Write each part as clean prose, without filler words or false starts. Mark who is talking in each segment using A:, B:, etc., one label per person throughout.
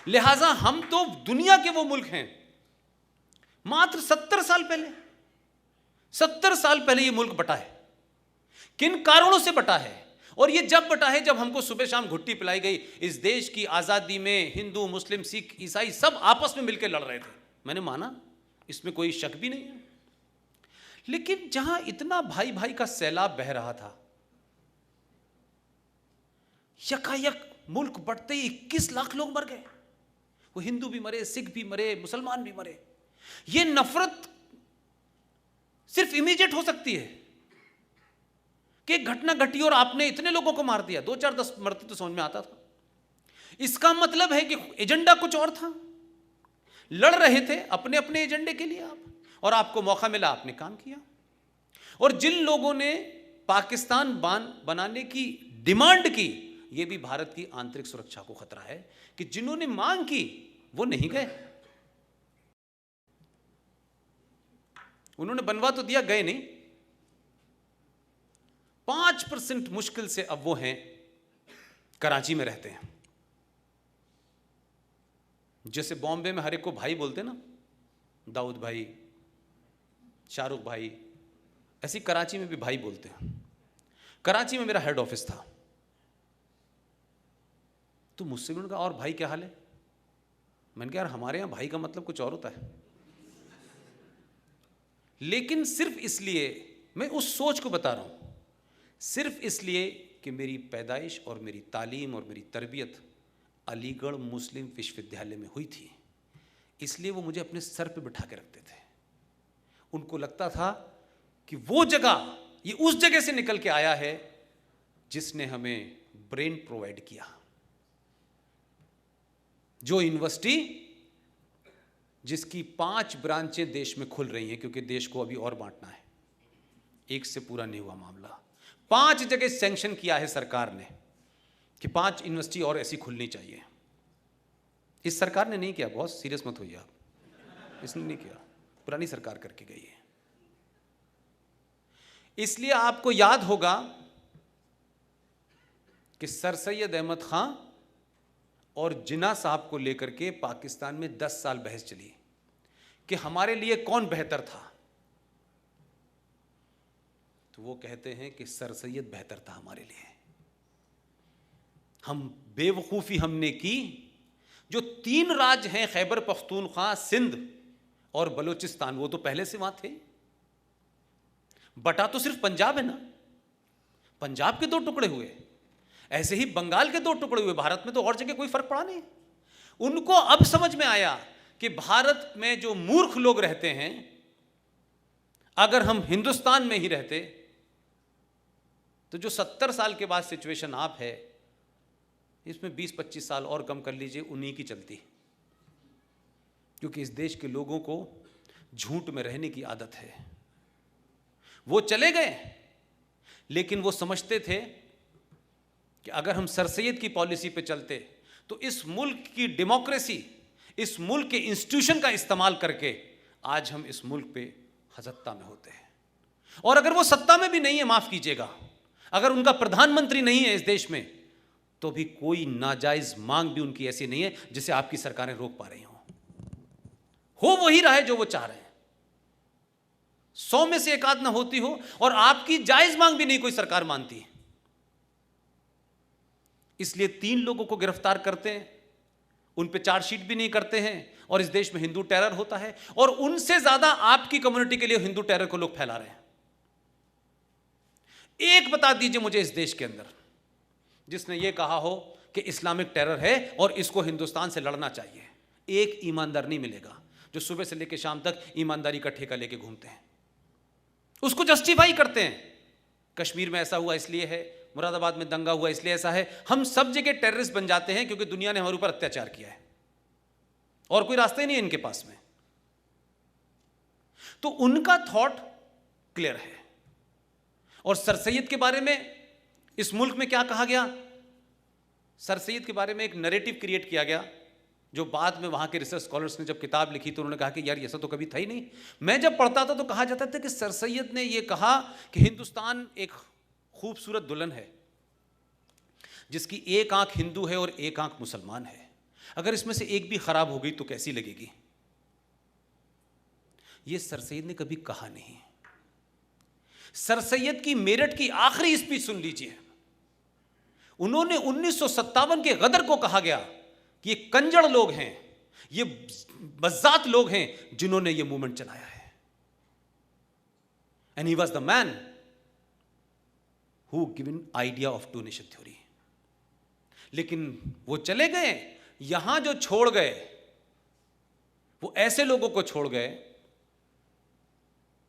A: लिहाजा हम तो दुनिया के वो मुल्क हैं, मात्र 70 साल पहले, 70 साल पहले ये मुल्क बटा है। किन कारणों से बटा है? और ये जब बटा है जब हमको सुबह शाम घुट्टी पिलाई गई। इस देश की आजादी में हिंदू, मुस्लिम, सिख, ईसाई सब आपस में मिलकर लड़ रहे थे, मैंने माना, इसमें कोई शक भी नहीं है। लेकिन जहां इतना भाई भाई का सैलाब बह रहा था, यकायक मुल्क बढ़ते ही 21 लाख लोग मर गए। वो हिंदू भी मरे, सिख भी मरे, मुसलमान भी मरे। ये नफरत सिर्फ इमीडिएट हो सकती है कि एक घटना घटी और आपने इतने लोगों को मार दिया, 2 4 10 मरते तो समझ में आता था। इसका मतलब है कि एजेंडा कुछ और था, लड़ रहे थे अपने अपने एजेंडे के लिए आप, और आपको मौका मिला, आपने काम किया। और जिन लोगों ने पाकिस्तान बनाने की डिमांड की, यह भी भारत की आंतरिक सुरक्षा को खतरा है कि जिन्होंने मांग की वो नहीं गए। उन्होंने बनवा तो दिया, गए नहीं। 5% मुश्किल से अब वो हैं कराची में रहते हैं। जैसे बॉम्बे में हर एक को भाई बोलते ना, दाऊद भाई, शाहरुख भाई, ऐसी कराची में भी भाई बोलते हैं। कराची में मेरा हेड ऑफिस था, तो मुझसे भी उन्होंने कहा, और भाई क्या हाल है? मैंने कहा, यार हमारे यहां भाई का मतलब कुछ और होता है। लेकिन सिर्फ इसलिए, मैं उस सोच को बता रहा हूं, सिर्फ इसलिए कि मेरी पैदाइश और मेरी तालीम और मेरी तरबियत अलीगढ़ मुस्लिम विश्वविद्यालय में हुई थी, इसलिए वो मुझे अपने सर पे बिठा के रखते थे। उनको लगता था कि वो जगह, ये उस जगह से निकल के आया है जिसने हमें ब्रेन प्रोवाइड किया। जो यूनिवर्सिटी जिसकी 5 ब्रांचें देश में खुल रही हैं, क्योंकि देश को अभी और बांटना है, एक से पूरा नहीं हुआ मामला। 5 जगह सैंक्शन किया है सरकार ने कि 5 यूनिवर्सिटी और ऐसी खुलनी चाहिए। इस सरकार ने नहीं किया, बहुत सीरियस मत होइए आप, इसने नहीं किया, पुरानी सरकार करके गई है। इसलिए आपको याद होगा कि सर सैयद अहमद खां और जिन्ना साहब को लेकर के पाकिस्तान में 10 साल बहस चली कि हमारे लिए कौन बेहतर था। तो वो कहते हैं कि सर सैयद बेहतर था हमारे लिए। हम बेवकूफ़ी हमने की, जो 3 राज्य हैं, खैबर पख्तूनख्वा, सिंध और बलूचिस्तान, वो तो पहले से वहां थे। बटा तो सिर्फ पंजाब है ना, पंजाब के 2 टुकड़े हुए, ऐसे ही बंगाल के 2 टुकड़े हुए, भारत में तो और जगह कोई फर्क पड़ा नहीं। उनको अब समझ में आया कि भारत में जो मूर्ख लोग रहते हैं, अगर हम हिंदुस्तान में ही रहते तो जो 70 साल के बाद सिचुएशन आप है, इसमें 20-25 साल और कम कर लीजिए, उन्हीं की चलती। क्योंकि इस देश के लोगों को झूठ में रहने की आदत है। वो चले गए, लेकिन वो समझते थे कि अगर हम सर सैयद की पॉलिसी पे चलते तो इस मुल्क की डेमोक्रेसी, इस मुल्क के इंस्टीट्यूशन का इस्तेमाल करके आज हम इस मुल्क पे सत्ता में होते हैं। और अगर वो सत्ता में भी नहीं है, माफ कीजिएगा, अगर उनका प्रधानमंत्री नहीं है इस देश में, तो भी कोई नाजायज मांग भी उनकी ऐसी नहीं है जिसे आपकी सरकारें रोक पा रही हो वही रहा है जो वो चाह रहे हैं। 100 में से 1 आध ना होती हो, और आपकी जायज मांग भी नहीं कोई सरकार मानती है। इसलिए 3 लोगों को गिरफ्तार करते हैं, उन पे चार्जशीट भी नहीं करते हैं, और इस देश में हिंदू टेरर होता है, और उनसे ज्यादा आपकी कम्युनिटी के लिए हिंदू टेरर को लोग फैला रहे हैं। एक बता दीजिए मुझे इस देश के अंदर जिसने यह कहा हो कि इस्लामिक टेरर है और इसको हिंदुस्तान से लड़ना चाहिए। एक ईमानदार नहीं मिलेगा जो सुबह से लेकर शाम तक ईमानदारी का ठेका लेके घूमते हैं, उसको जस्टिफाई करते हैं। कश्मीर में ऐसा हुआ इसलिए है, मुरादाबाद में दंगा हुआ इसलिए ऐसा है। हम सब जगह टेररिस्ट बन जाते हैं क्योंकि दुनिया ने हमारे ऊपर अत्याचार किया है और कोई रास्ते ही नहीं है इनके पास में। तो उनका थॉट क्लियर है। और सर सैयद के बारे में इस मुल्क में क्या कहा गया, सर सैयद के बारे में एक नैरेटिव क्रिएट किया गया, जो बाद में वहां के रिसर्च स्कॉलर्स ने जब किताब लिखी तो उन्होंने कहा कि यार ऐसा तो कभी था ही नहीं। मैं जब पढ़ता था तो कहा जाता था कि सर सैयद ने यह कहा कि हिंदुस्तान एक खूबसूरत दुल्हन है जिसकी एक आंख हिंदू है और एक आंख मुसलमान है। अगर इसमें से एक भी खराब हो गई तो कैसी लगेगी? ये सर सैयद ने कभी कहा नहीं। सर सैयद की मेरठ की आखिरी स्पीच सुन लीजिए। उन्होंने 1957 के गदर को कहा गया कि ये कंजड़ लोग हैं, ये बज़ात लोग हैं जिन्होंने ये मूवमेंट चलाया है। And he was the man who given idea of two nation theory. लेकिन वो चले गए, यहां जो छोड़ गए वो ऐसे लोगों को छोड़ गए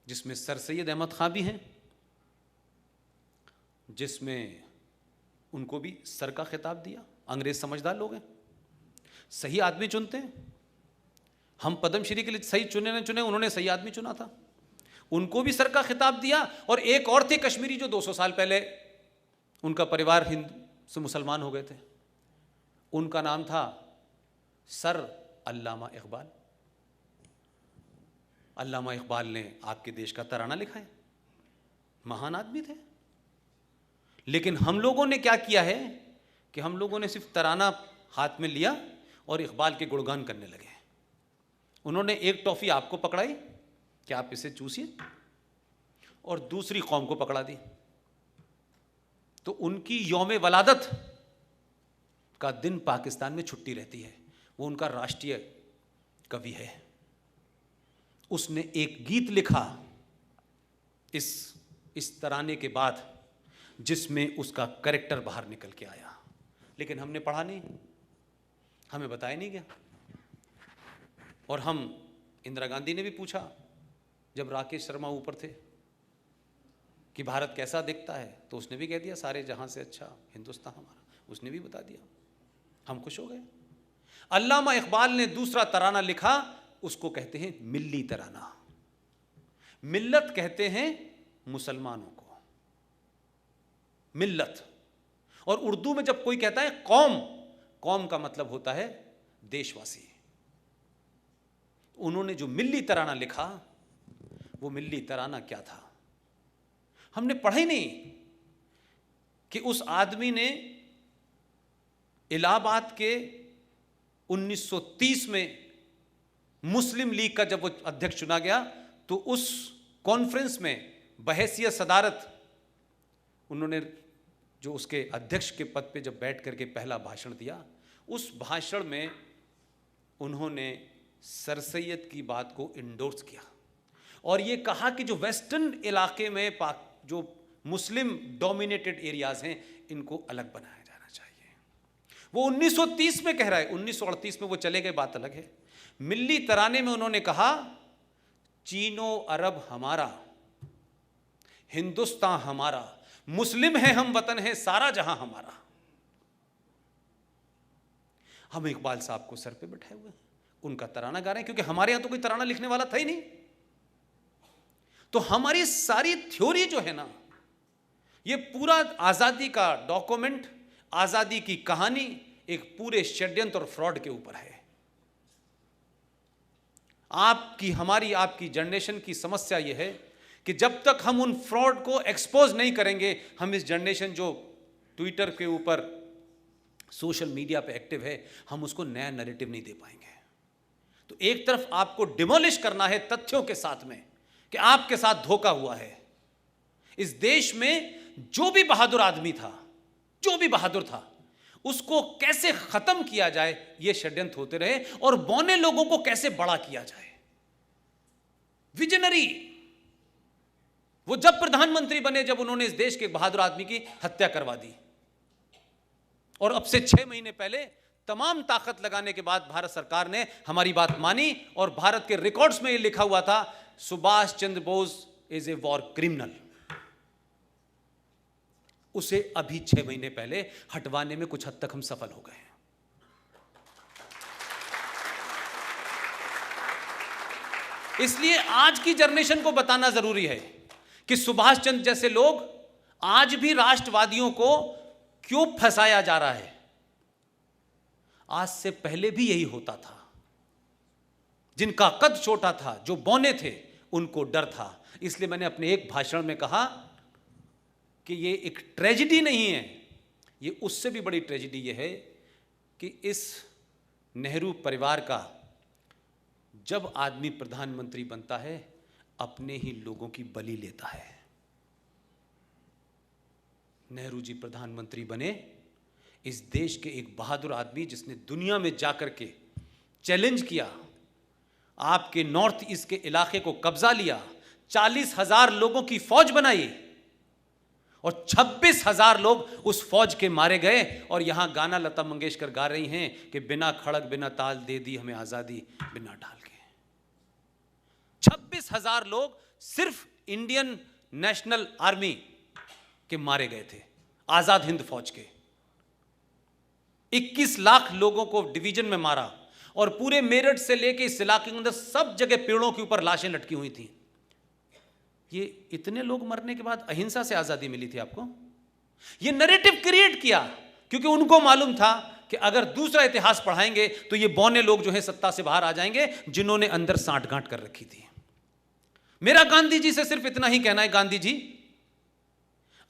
A: जिसमें सर सैयद अहमद खां भी हैं, जिसमें उनको भी सर का खिताब दिया। अंग्रेज समझदार लोग हैं, सही आदमी चुनते हैं। हम पद्मश्री के लिए सही चुने न चुने, उन्होंने सही आदमी चुना था। उनको भी सर का खिताब दिया। और एक और थे कश्मीरी जो 200 साल पहले उनका परिवार हिंदू से मुसलमान हो गए थे, उनका नाम था सर अल्लामा इकबाल। अल्लामा इकबाल ने आपके देश का तराना लिखा है, महान आदमी थे। लेकिन हम लोगों ने क्या किया है कि हम लोगों ने सिर्फ तराना हाथ में लिया और इकबाल के गुणगान करने लगे। उन्होंने एक टॉफी आपको पकड़ाई कि आप इसे चूसिए, और दूसरी कौम को पकड़ा दी। तो उनकी यौम वलादत का दिन पाकिस्तान में छुट्टी रहती है, वो उनका राष्ट्रीय कवि है। उसने एक गीत लिखा इस तराने के बाद जिसमें उसका कैरेक्टर बाहर निकल के आया, लेकिन हमने पढ़ा नहीं, हमें बताया नहीं गया। और हम, इंदिरा गांधी ने भी पूछा जब राकेश शर्मा ऊपर थे कि भारत कैसा दिखता है, तो उसने भी कह दिया सारे जहां से अच्छा हिंदुस्तान हमारा, उसने भी बता दिया। हम खुश हो गए। अल्लामा इकबाल ने दूसरा तराना लिखा, उसको कहते हैं मिल्ली तराना। मिल्लत कहते हैं मुसलमानों को, मिल्लत। और उर्दू में जब कोई कहता है कौम, कौम का मतलब होता है देशवासी। उन्होंने जो मिल्ली तराना लिखा, वो मिल्ली तराना क्या था हमने पढ़ा ही नहीं। कि उस आदमी ने इलाहाबाद के 1930 में मुस्लिम लीग का जब वो अध्यक्ष चुना गया, तो उस कॉन्फ्रेंस में बहैसियत सदारत उन्होंने जो उसके अध्यक्ष के पद पे जब बैठ करके पहला भाषण दिया, उस भाषण में उन्होंने सर सैयद की बात को इंडोर्स किया और ये कहा कि जो वेस्टर्न इलाके में जो मुस्लिम डोमिनेटेड एरियाज हैं, इनको अलग बनाया जाना चाहिए। वो 1930 में कह रहा है, 1938 में वो चले गए, बात अलग है। मिल्ली तराने में उन्होंने कहा चीनो अरब हमारा, हिंदुस्तान हमारा, मुस्लिम है हम, वतन है सारा जहां हमारा। हम इकबाल साहब को सर पे बैठाए हुए उनका तराना गा रहे हैं, क्योंकि हमारे यहां तो कोई तराना लिखने वाला था ही नहीं। तो हमारी सारी थ्योरी जो है ना, ये पूरा आजादी का डॉक्यूमेंट, आजादी की कहानी एक पूरे षड्यंत्र और फ्रॉड के ऊपर है। आपकी, हमारी, आपकी जनरेशन की समस्या यह है कि जब तक हम उन फ्रॉड को एक्सपोज नहीं करेंगे, हम इस जनरेशन जो ट्विटर के ऊपर, सोशल मीडिया पे एक्टिव है, हम उसको नया नैरेटिव नहीं दे पाएंगे। तो एक तरफ आपको डिमोलिश करना है तथ्यों के साथ में कि आपके साथ धोखा हुआ है। इस देश में जो भी बहादुर आदमी था, जो भी बहादुर था, उसको कैसे खत्म किया जाए, ये षड्यंत्र होते रहे, और बौने लोगों को कैसे बड़ा किया जाए। विजनरी वो जब प्रधानमंत्री बने, जब उन्होंने इस देश के बहादुर आदमी की हत्या करवा दी, और अब से 6 महीने पहले तमाम ताकत लगाने के बाद भारत सरकार ने हमारी बात मानी, और भारत के रिकॉर्ड्स में यह लिखा हुआ था Subhash Chandra Bose is a war criminal. उसे अभी 6 महीने पहले हटवाने में कुछ हद तक हम सफल हो गए हैं। इसलिए आज की जनरेशन को बताना जरूरी है कि सुभाष चंद्र जैसे लोग आज भी राष्ट्रवादियों को क्यों फंसाया जा रहा है। आज से पहले भी यही होता था। जिनका कद छोटा था, जो बौने थे, उनको डर था। इसलिए मैंने अपने एक भाषण में कहा कि ये एक ट्रेजेडी नहीं है, ये उससे भी बड़ी ट्रेजेडी ये है कि इस नेहरू परिवार का जब आदमी प्रधानमंत्री बनता है अपने ही लोगों की बलि लेता है। नेहरू जी प्रधानमंत्री बने, इस देश के एक बहादुर आदमी जिसने दुनिया में जाकर के चैलेंज किया, आपके नॉर्थ ईस्ट के इलाके को कब्जा लिया, 40,000 लोगों की फौज बनाई और 26,000 लोग उस फौज के मारे गए। और यहां गाना लता मंगेशकर गा रही हैं कि बिना खड़ग बिना ताल दे दी हमें आजादी बिना ढाल के। 26,000 लोग सिर्फ इंडियन नेशनल आर्मी के मारे गए थे, आजाद हिंद फौज के। 21 लाख लोगों को डिवीजन में मारा और पूरे मेरठ से लेके इस इलाके के अंदर सब जगह पेड़ों के ऊपर लाशें लटकी हुई थी। ये इतने लोग मरने के बाद अहिंसा से आजादी मिली थी आपको? ये नैरेटिव क्रिएट किया क्योंकि उनको मालूम था कि अगर दूसरा इतिहास पढ़ाएंगे तो ये बौने लोग जो है सत्ता से बाहर आ जाएंगे जिन्होंने अंदर सांठगांठ कर रखी थी। मेरा गांधी जी से सिर्फ इतना ही कहना है, गांधी जी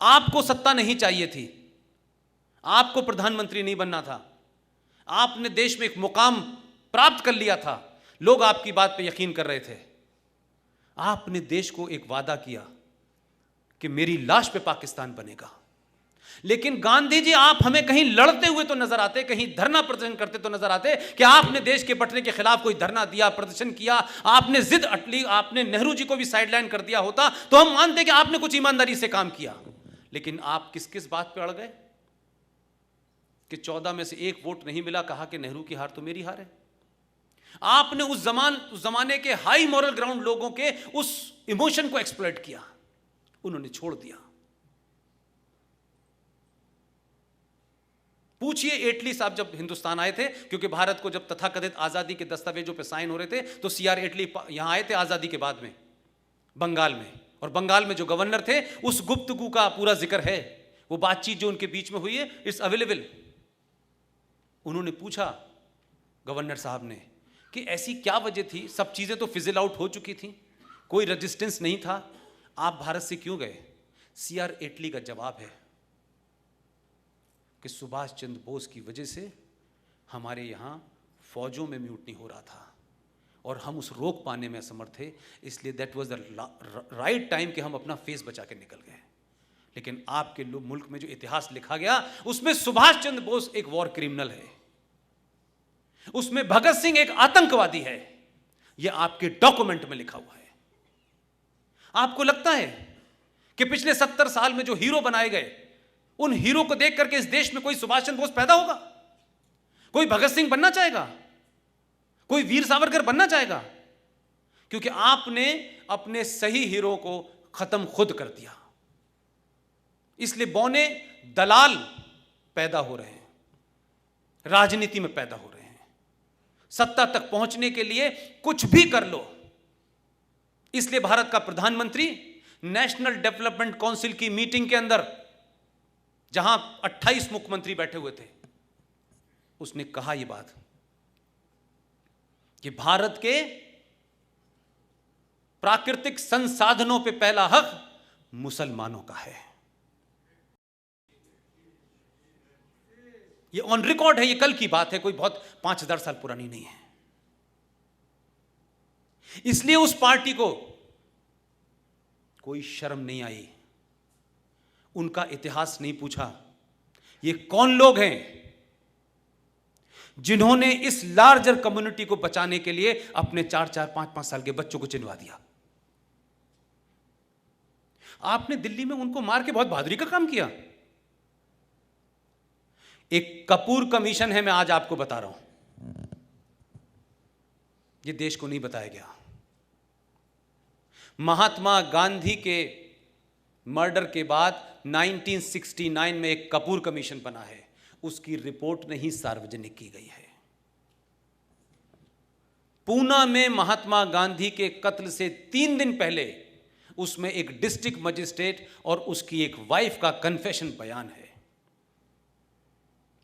A: आपको सत्ता नहीं चाहिए थी, आपको प्रधानमंत्री नहीं बनना था, आपने देश में एक मुकाम प्राप्त कर लिया था, लोग आपकी बात पे यकीन कर रहे थे। आपने देश को एक वादा किया कि मेरी लाश पे पाकिस्तान बनेगा, लेकिन गांधी जी आप हमें कहीं लड़ते हुए तो नजर आते, कहीं धरना प्रदर्शन करते तो नजर आते कि आपने देश के बंटने के खिलाफ कोई धरना दिया, प्रदर्शन किया, आपने जिद अटली, आपने नेहरू जी को भी साइडलाइन कर दिया होता तो हम मानते कि आपने कुछ ईमानदारी से काम किया। लेकिन आप किस किस बात पे अड़ गए कि 14 में से 1 वोट नहीं मिला, कहा कि नेहरू की हार तो मेरी हार है। आपने उस जमाने के हाई मॉरल ग्राउंड लोगों के उस इमोशन को एक्सप्लॉइट किया, उन्होंने छोड़ दिया। पूछिए एटली साहब जब हिंदुस्तान आए थे, क्योंकि भारत को जब तथाकथित आजादी के दस्तावेजों पे साइन हो रहे थे तो सीआर एटली यहां आए थे आजादी के बाद में बंगाल में, और बंगाल में जो गवर्नर थे उस गुफ्तगू का पूरा जिक्र है, वो बातचीत जो उनके बीच में हुई है इट्स अवेलेबल। उन्होंने पूछा गवर्नर साहब ने कि ऐसी क्या वजह थी, सब चीजें तो फिजल आउट हो चुकी थी, कोई रेजिस्टेंस नहीं था, आप भारत से क्यों गए? सीआर एटली का जवाब है कि सुभाष चंद्र बोस की वजह से हमारे यहां फौजों में म्यूटनी हो रहा था और हम उस रोक पाने में असमर्थ थे, इसलिए that was the right time कि हम अपना फेस बचा के निकल गए। लेकिन आपके मुल्क में जो इतिहास लिखा गया उसमें सुभाष चंद्र बोस एक वॉर क्रिमिनल है, उसमें भगत सिंह एक आतंकवादी है, यह आपके डॉक्यूमेंट में लिखा हुआ है। आपको लगता है कि पिछले 70 साल में जो हीरो बनाए गए उन हीरो को देख करके इस देश में कोई सुभाष चंद्र बोस पैदा होगा, कोई भगत सिंह बनना चाहेगा, कोई वीर सावरकर बनना चाहेगा? क्योंकि आपने अपने सही हीरो को खत्म खुद कर दिया। इसलिए बौने दलाल पैदा हो रहे हैं, राजनीति में पैदा हो रहे हैं, सत्ता तक पहुंचने के लिए कुछ भी कर लो। इसलिए भारत का प्रधानमंत्री नेशनल डेवलपमेंट काउंसिल की मीटिंग के अंदर, जहां 28 मुख्यमंत्री बैठे हुए थे, उसने कहा यह बात कि भारत के प्राकृतिक संसाधनों पे पहला हक मुसलमानों का है। ये ऑन रिकॉर्ड है, ये कल की बात है, कोई बहुत 5000 साल पुरानी नहीं है। इसलिए उस पार्टी को कोई शर्म नहीं आई, उनका इतिहास नहीं पूछा, ये कौन लोग हैं जिन्होंने इस लार्जर कम्युनिटी को बचाने के लिए अपने 4-4, 5-5 साल के बच्चों को चिनवा दिया। आपने दिल्ली में उनको मार के बहुत बहादुरी का काम किया। एक कपूर कमीशन है, मैं आज आपको बता रहा हूं, यह देश को नहीं बताया गया। महात्मा गांधी के मर्डर के बाद 1969 में एक कपूर कमीशन बना है, उसकी रिपोर्ट नहीं सार्वजनिक की गई है। पूना में महात्मा गांधी के कत्ल से 3 दिन पहले उसमें एक डिस्ट्रिक्ट मजिस्ट्रेट और उसकी एक वाइफ का कन्फेशन बयान है।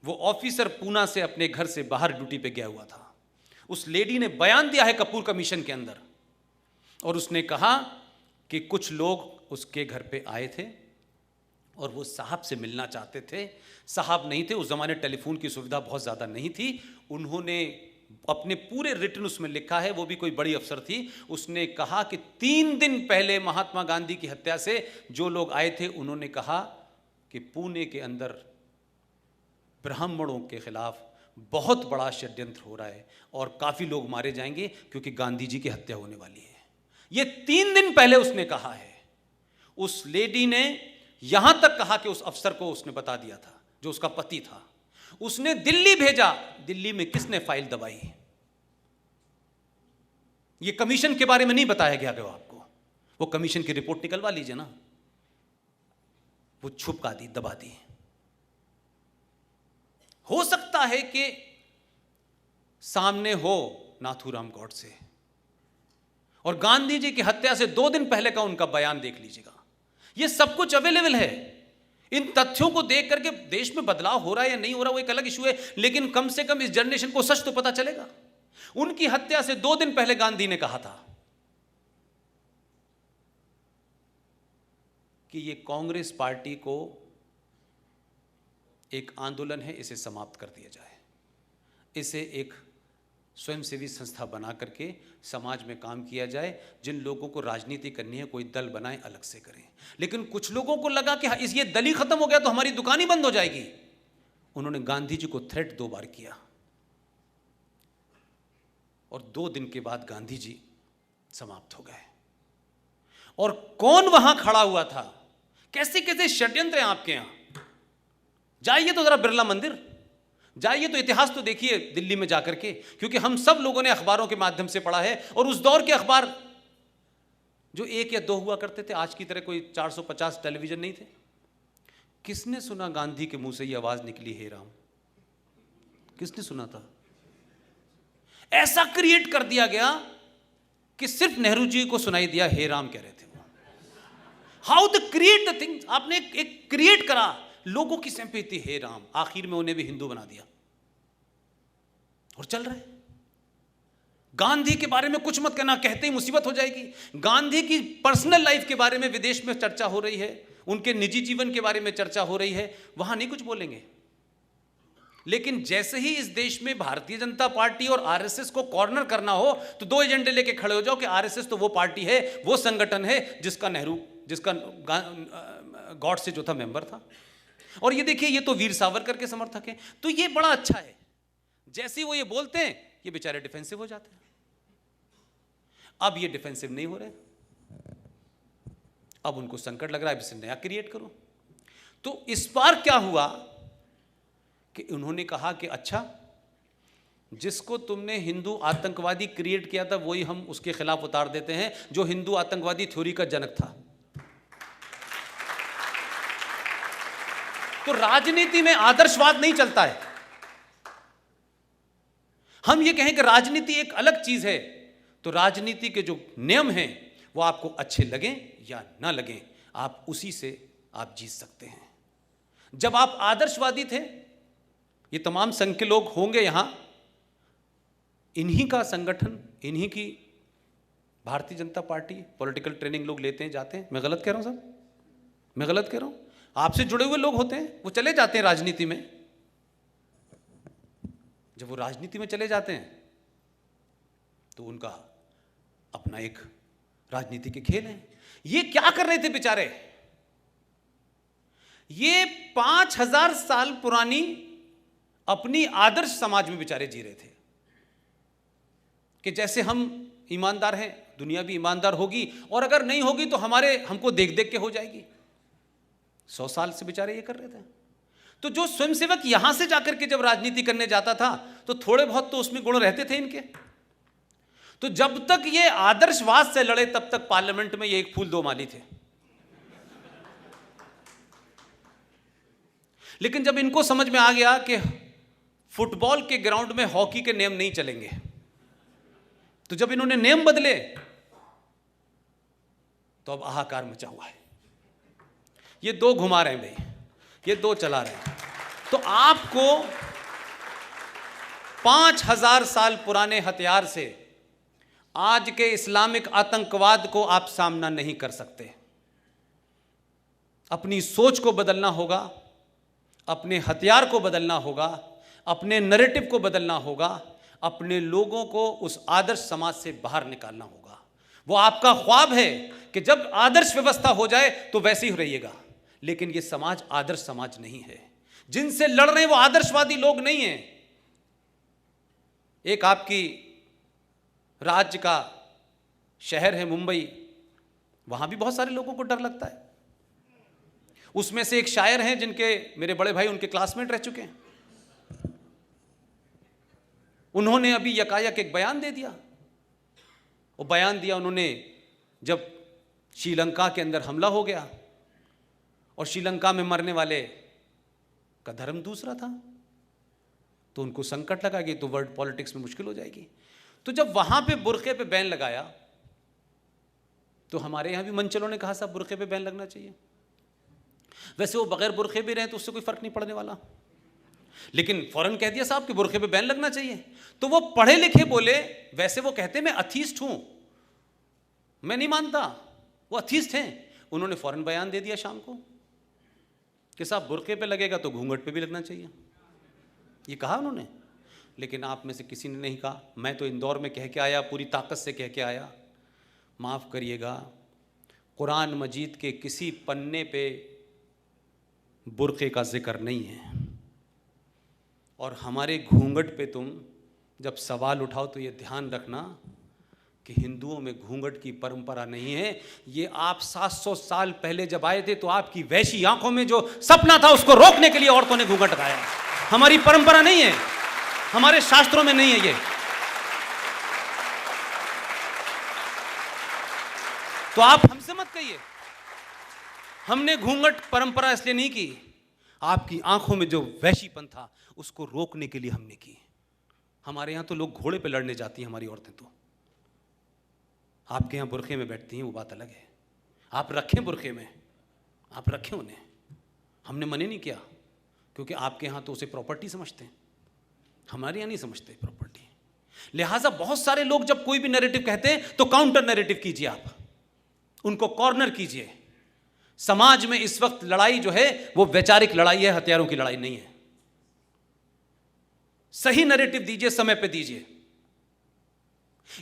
A: वो ऑफिसर पूना से अपने घर से बाहर ड्यूटी पे गया हुआ था, उस लेडी ने बयान दिया है कपूर कमीशन के अंदर, और उसने कहा कि कुछ लोग उसके घर पे आए थे और वो साहब से मिलना चाहते थे। साहब नहीं थे, उस जमाने टेलीफोन की सुविधा बहुत ज़्यादा नहीं थी। उन्होंने अपने पूरे रिटन उसमें लिखा है, वो भी कोई बड़ी अफसर थी, उसने कहा कि 3 दिन पहले महात्मा गांधी की हत्या से जो लोग आए थे उन्होंने कहा कि पुणे के अंदर ब्राह्मणों के खिलाफ बहुत बड़ा षड्यंत्र हो रहा है और काफी लोग मारे जाएंगे क्योंकि गांधी जी की हत्या होने वाली है। ये 3 दिन पहले उसने कहा है। उस लेडी ने यहां तक कहा कि उस अफसर को उसने बता दिया था, जो उसका पति था, उसने दिल्ली भेजा। दिल्ली में किसने फाइल दबाई? ये कमीशन के बारे में नहीं बताया गया आपको, वो कमीशन की रिपोर्ट निकलवा लीजिए ना, वो छुपका दी, दबा दी। हो सकता है कि सामने हो नाथूराम गॉडसे, और गांधी जी की हत्या से 2 दिन पहले का उनका बयान देख लीजिएगा। यह सब कुछ अवेलेबल है। इन तथ्यों को देख करके देश में बदलाव हो रहा है या नहीं हो रहा वो एक अलग इशू है, लेकिन कम से कम इस जनरेशन को सच तो पता चलेगा। उनकी हत्या से 2 दिन पहले गांधी ने कहा था कि ये कांग्रेस पार्टी को एक आंदोलन है, इसे समाप्त कर दिया जाए, इसे एक स्वयंसेवी संस्था बना करके समाज में काम किया जाए। जिन लोगों को राजनीति करनी है कोई दल बनाए, अलग से करें। लेकिन कुछ लोगों को लगा कि इस ये दल ही खत्म हो गया तो हमारी दुकान ही बंद हो जाएगी। उन्होंने गांधी जी को थ्रेट 2 बार किया और 2 दिन के बाद गांधी जी समाप्त हो गए। और कौन वहां खड़ा हुआ था? कैसे कैसे षड्यंत्र हैं आपके यहां। जाइए तो जरा बिरला मंदिर जाइए, तो इतिहास तो देखिए दिल्ली में जाकर के, क्योंकि हम सब लोगों ने अखबारों के माध्यम से पढ़ा है। और उस दौर के अखबार जो 1 या 2 हुआ करते थे, आज की तरह कोई 450 टेलीविजन नहीं थे। किसने सुना गांधी के मुंह से ये आवाज निकली, हे राम? किसने सुना था? ऐसा क्रिएट कर दिया गया कि सिर्फ नेहरू जी को सुनाई दिया हे राम कह रहे थे वो। How the create the thing, आपने एक क्रिएट करा, लोगों की सिंपैथी हे राम, आखिर में उन्हें भी हिंदू बना दिया और चल रहे। गांधी के बारे में कुछ मत कहना, कहते ही मुसीबत हो जाएगी। गांधी की पर्सनल लाइफ के बारे में विदेश में चर्चा हो रही है, उनके निजी जीवन के बारे में चर्चा हो रही है, वहां नहीं कुछ बोलेंगे। लेकिन जैसे ही इस देश में भारतीय जनता पार्टी और आरएसएस को कॉर्नर करना हो तो 2 एजेंडे लेके खड़े हो जाओ कि आरएसएस तो वो पार्टी है, वो संगठन है जिसका गॉडसे जो था मेंबर था। और ये देखिए, ये तो वीर सावरकर के समर्थक हैं। तो ये बड़ा अच्छा है, जैसे ही वो ये बोलते हैं ये बेचारे डिफेंसिव हो जाते हैं। अब ये डिफेंसिव नहीं हो रहे, अब उनको संकट लग रहा है, इसे नया क्रिएट करो। तो इस बार क्या हुआ कि उन्होंने कहा कि अच्छा, जिसको तुमने हिंदू आतंकवादी क्रिएट किया था वही हम उसके खिलाफ उतार देते हैं, जो हिंदू आतंकवादी थ्योरी का जनक था। तो राजनीति में आदर्शवाद नहीं चलता है। हम ये कहें कि राजनीति एक अलग चीज है, तो राजनीति के जो नियम हैं वो आपको अच्छे लगें या ना लगें, आप उसी से आप जीत सकते हैं। जब आप आदर्शवादी थे, ये तमाम संघ के लोग होंगे यहां, इन्हीं का संगठन, इन्हीं की Bharatiya Janata party political training लोग लेते हैं, जाते हैं। मैं गलत कह रहा हूं साहब? मैं गलत कह रहा हूं? आपसे जुड़े हुए लोग होते हैं, वो चले जाते हैं राजनीति में। जब वो राजनीति में चले जाते हैं तो उनका अपना एक राजनीति के खेल है। ये क्या कर रहे थे बेचारे? ये 5000 साल पुरानी अपनी आदर्श समाज में बेचारे जी रहे थे कि जैसे हम ईमानदार हैं, दुनिया भी ईमानदार होगी, और अगर नहीं होगी तो हमको देख देख के हो जाएगी। 100 साल से बेचारे ये कर रहे थे। तो जो स्वयंसेवक यहां से जाकर के जब राजनीति करने जाता था तो थोड़े बहुत तो उसमें गुण रहते थे इनके। तो जब तक ये आदर्शवाद से लड़े तब तक पार्लियामेंट में ये एक फूल 2 माली थे। लेकिन जब इनको समझ में आ गया कि फुटबॉल के ग्राउंड में हॉकी के नियम नहीं चलेंगे, तो जब इन्होंने नियम बदले तो अब हाहाकार मचा हुआ है। ये 2 घुमा रहे हैं भाई, ये 2 चला रहे हैं। तो आपको 5000 साल पुराने हथियार से आज के इस्लामिक आतंकवाद को आप सामना नहीं कर सकते। अपनी सोच को बदलना होगा, अपने हथियार को बदलना होगा, अपने नैरेटिव को बदलना होगा। अपने लोगों को उस आदर्श समाज से बाहर निकालना होगा। वो आपका ख्वाब है कि जब आदर्श व्यवस्था हो जाए तो वैसे ही रहिएगा, लेकिन ये समाज आदर्श समाज नहीं है। जिनसे लड़ रहे हैं वो आदर्शवादी लोग नहीं हैं। एक आपकी राज्य का शहर है मुंबई, वहां भी बहुत सारे लोगों को डर लगता है। उसमें से एक शायर हैं जिनके मेरे बड़े भाई उनके क्लासमेट रह चुके हैं। उन्होंने अभी यकायक एक बयान दे दिया। वो बयान दिया उन्होंने जब श्रीलंका के अंदर हमला हो गया और श्रीलंका में मरने वाले का धर्म दूसरा था, तो उनको संकट लगा कि तो वर्ल्ड पॉलिटिक्स में मुश्किल हो जाएगी। तो जब वहां पे बुर्के पे बैन लगाया तो हमारे यहां भी मनचलों ने कहा साहब बुर्के पे बैन लगना चाहिए। वैसे वो बगैर बुर्के भी रहे तो उससे कोई फर्क नहीं पड़ने वाला, लेकिन फौरन कह दिया साहब कि बुर्के पे बैन लगना चाहिए। तो वो पढ़े लिखे बोले, वैसे वो कहते मैं अथीस्ट हूं, मैं नहीं मानता, वो अथीस्ट हैं। उन्होंने फौरन बयान दे दिया शाम को कि साहब बुर्के पे लगेगा तो घूंघट पे भी लगना चाहिए, ये कहा उन्होंने। लेकिन आप में से किसी ने नहीं कहा। मैं तो इंदौर में कह के आया, पूरी ताकत से कह के आया, माफ़ करिएगा, कुरान मजीद के किसी पन्ने पे बुर्के का जिक्र नहीं है। और हमारे घूंघट पे तुम जब सवाल उठाओ तो ये ध्यान रखना कि हिंदुओं में घूंघट की परंपरा नहीं है। ये आप 700 साल पहले जब आए थे तो आपकी वैसी आंखों में जो सपना था उसको रोकने के लिए औरतों ने घूंघट लगाया। हमारी परंपरा नहीं है, हमारे शास्त्रों में नहीं है ये। तो आप हमसे मत कहिए हमने घूंघट परंपरा इसलिए नहीं की, आपकी आंखों में जो वैशीपन था उसको रोकने के लिए हमने की। हमारे यहां तो लोग घोड़े पे लड़ने जाती हैं हमारी औरतें, तो आपके यहां बुरखे में बैठती हैं, वो बात अलग है। आप रखें बुरखे में, आप रखें उन्हें, हमने मना नहीं किया, क्योंकि आपके यहां तो उसे प्रॉपर्टी समझते हैं, हमारे यहां नहीं समझते प्रॉपर्टी। लिहाजा बहुत सारे लोग जब कोई भी नैरेटिव कहते हैं तो काउंटर नैरेटिव कीजिए, आप उनको कॉर्नर कीजिए। समाज में इस वक्त लड़ाई जो है वो वैचारिक लड़ाई है, हथियारों की लड़ाई नहीं है। सही नैरेटिव दीजिए, समय पे दीजिए।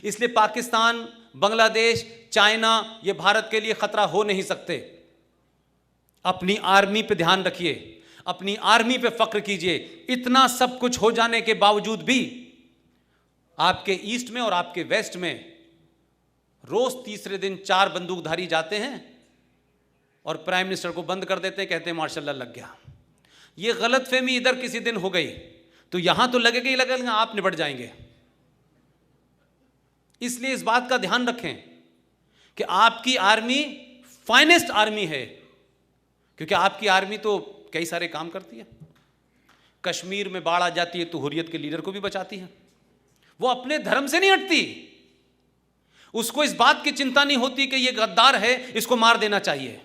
A: इसलिए पाकिस्तान, बांग्लादेश, चाइना ये भारत के लिए खतरा हो नहीं सकते। अपनी आर्मी पे ध्यान रखिए, अपनी आर्मी पे फख्र कीजिए। इतना सब कुछ हो जाने के बावजूद भी आपके ईस्ट में और आपके वेस्ट में रोज तीसरे दिन 4 बंदूकधारी जाते हैं और प्राइम मिनिस्टर को बंद कर देते हैं, कहते हैं मार्शल लग गया। ये गलतफहमी इधर किसी दिन हो गई तो यहां तो लगेगा ही लगेगा, आप निपट जाएंगे। इसलिए इस बात का ध्यान रखें कि आपकी आर्मी फाइनेस्ट आर्मी है, क्योंकि आपकी आर्मी तो कई सारे काम करती है। कश्मीर में बाढ़ आ जाती है तो हुर्रियत के लीडर को भी बचाती है। वो अपने धर्म से नहीं हटती, उसको इस बात की चिंता नहीं होती कि ये गद्दार है, इसको मार देना चाहिए।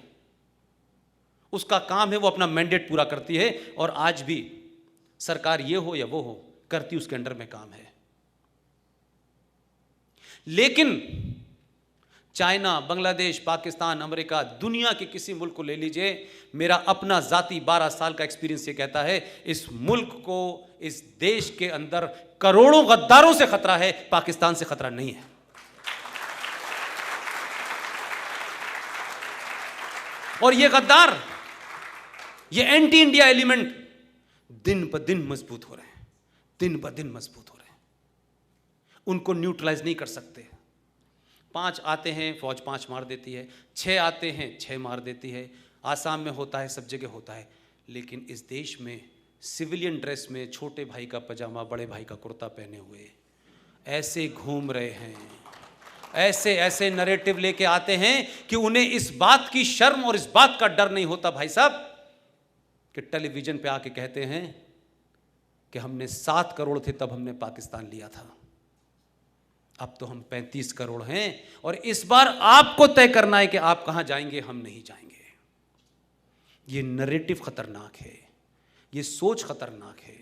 A: उसका काम है वो अपना मैंडेट पूरा करती है, और आज भी सरकार ये हो या वो हो करती उसके अंडर में काम है। लेकिन चाइना, बांग्लादेश, पाकिस्तान, अमेरिका, दुनिया के किसी मुल्क को ले लीजिए, मेरा अपना जाती 12 साल का एक्सपीरियंस ये कहता है, इस मुल्क को, इस देश के अंदर करोड़ों गद्दारों से खतरा है, पाकिस्तान से खतरा नहीं है। और ये गद्दार, ये एंटी इंडिया एलिमेंट दिन ब दिन मजबूत हो रहे हैं, दिन ब दिन मजबूत हो रहे हैं। उनको न्यूट्रलाइज नहीं कर सकते। 5 आते हैं, फौज 5 मार देती है, 6 आते हैं, 6 मार देती है। आसाम में होता है, सब जगह होता है। लेकिन इस देश में सिविलियन ड्रेस में छोटे भाई का पजामा, बड़े भाई का कुर्ता पहने हुए ऐसे घूम रहे हैं, ऐसे ऐसे नैरेटिव लेके आते हैं कि उन्हें इस बात की शर्म और इस बात का डर नहीं होता भाई साहब, कि टेलीविजन पे आके कहते हैं कि हमने 7 करोड़ थे तब हमने पाकिस्तान लिया था, अब तो हम 35 करोड़ हैं और इस बार आपको तय करना है कि आप कहां जाएंगे, हम नहीं जाएंगे। ये नैरेटिव खतरनाक है, ये सोच खतरनाक है।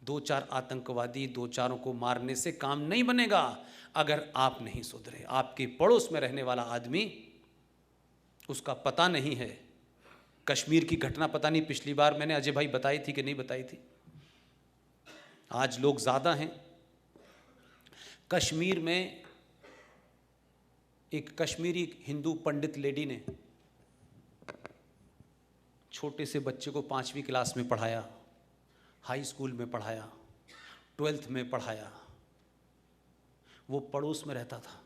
A: 2-4 आतंकवादी, 2-4 को मारने से काम नहीं बनेगा अगर आप नहीं सुधरे। आपके पड़ोस में रहने वाला आदमी, उसका पता नहीं है। कश्मीर की घटना पता नहीं पिछली बार मैंने अजय भाई बताई थी कि नहीं बताई थी। आज लोग ज़्यादा हैं, कश्मीर में एक कश्मीरी हिंदू पंडित लेडी ने छोटे से बच्चे को 5वीं क्लास में पढ़ाया, हाई स्कूल में पढ़ाया, 12th में पढ़ाया। वो पड़ोस में रहता था।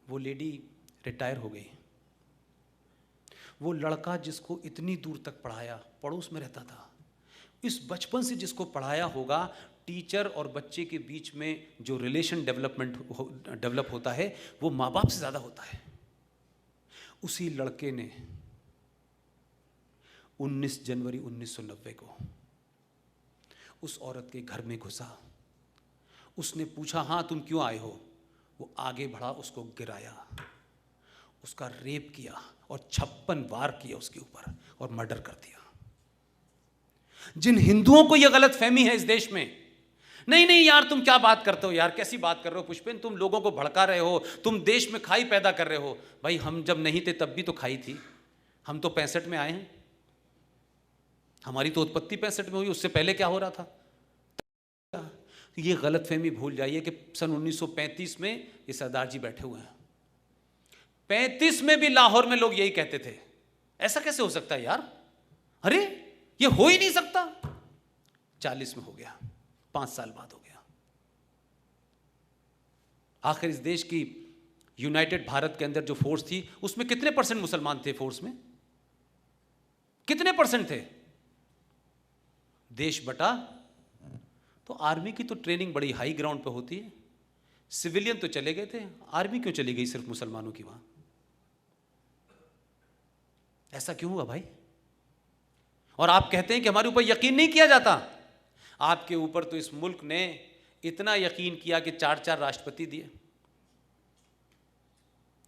A: वो लेडी रिटायर हो गई। वो लड़का जिसको इतनी दूर तक पढ़ाया, पड़ोस में रहता था। इस बचपन से जिसको पढ़ाया होगा, टीचर और बच्चे के बीच में जो रिलेशन डेवलप होता है वो माँ बाप से ज़्यादा होता है। उसी लड़के ने 19 जनवरी 1990 को उस औरत के घर में घुसा। उसने पूछा, हाँ तुम क्यों आए हो? वो आगे बढ़ा, उसको गिराया, उसका रेप किया और 56 वार किया उसके ऊपर और मर्डर कर दिया। जिन हिंदुओं को यह गलत फहमी है इस देश में, नहीं नहीं यार तुम क्या बात करते हो यार, कैसी बात कर रहे हो पुष्पेन, तुम लोगों को भड़का रहे हो, तुम देश में खाई पैदा कर रहे हो। भाई हम जब नहीं थे तब भी तो खाई थी। हम तो 65 में आए हैं, हमारी तो उत्पत्ति 65 में हुई। उससे पहले क्या हो रहा था? तो ये गलत फहमी भूल जाइए कि सन 1935 में ये सरदार जी बैठे हुए हैं। 35 में भी लाहौर में लोग यही कहते थे। ऐसा कैसे हो सकता है यार? अरे ये हो ही नहीं सकता। 40 में हो गया, 5 साल बाद हो गया। आखिर इस देश की यूनाइटेड भारत के अंदर जो फोर्स थी उसमें कितने % मुसलमान थे? फोर्स में कितने % थे? देश बटा तो आर्मी की तो ट्रेनिंग बड़ी हाई ग्राउंड पे होती है। सिविलियन तो चले गए थे, आर्मी क्यों चली गई सिर्फ मुसलमानों की वहां? ऐसा क्यों हुआ भाई? और आप कहते हैं कि हमारे ऊपर यकीन नहीं किया जाता। आपके ऊपर तो इस मुल्क ने इतना यकीन किया कि 4 राष्ट्रपति दिए,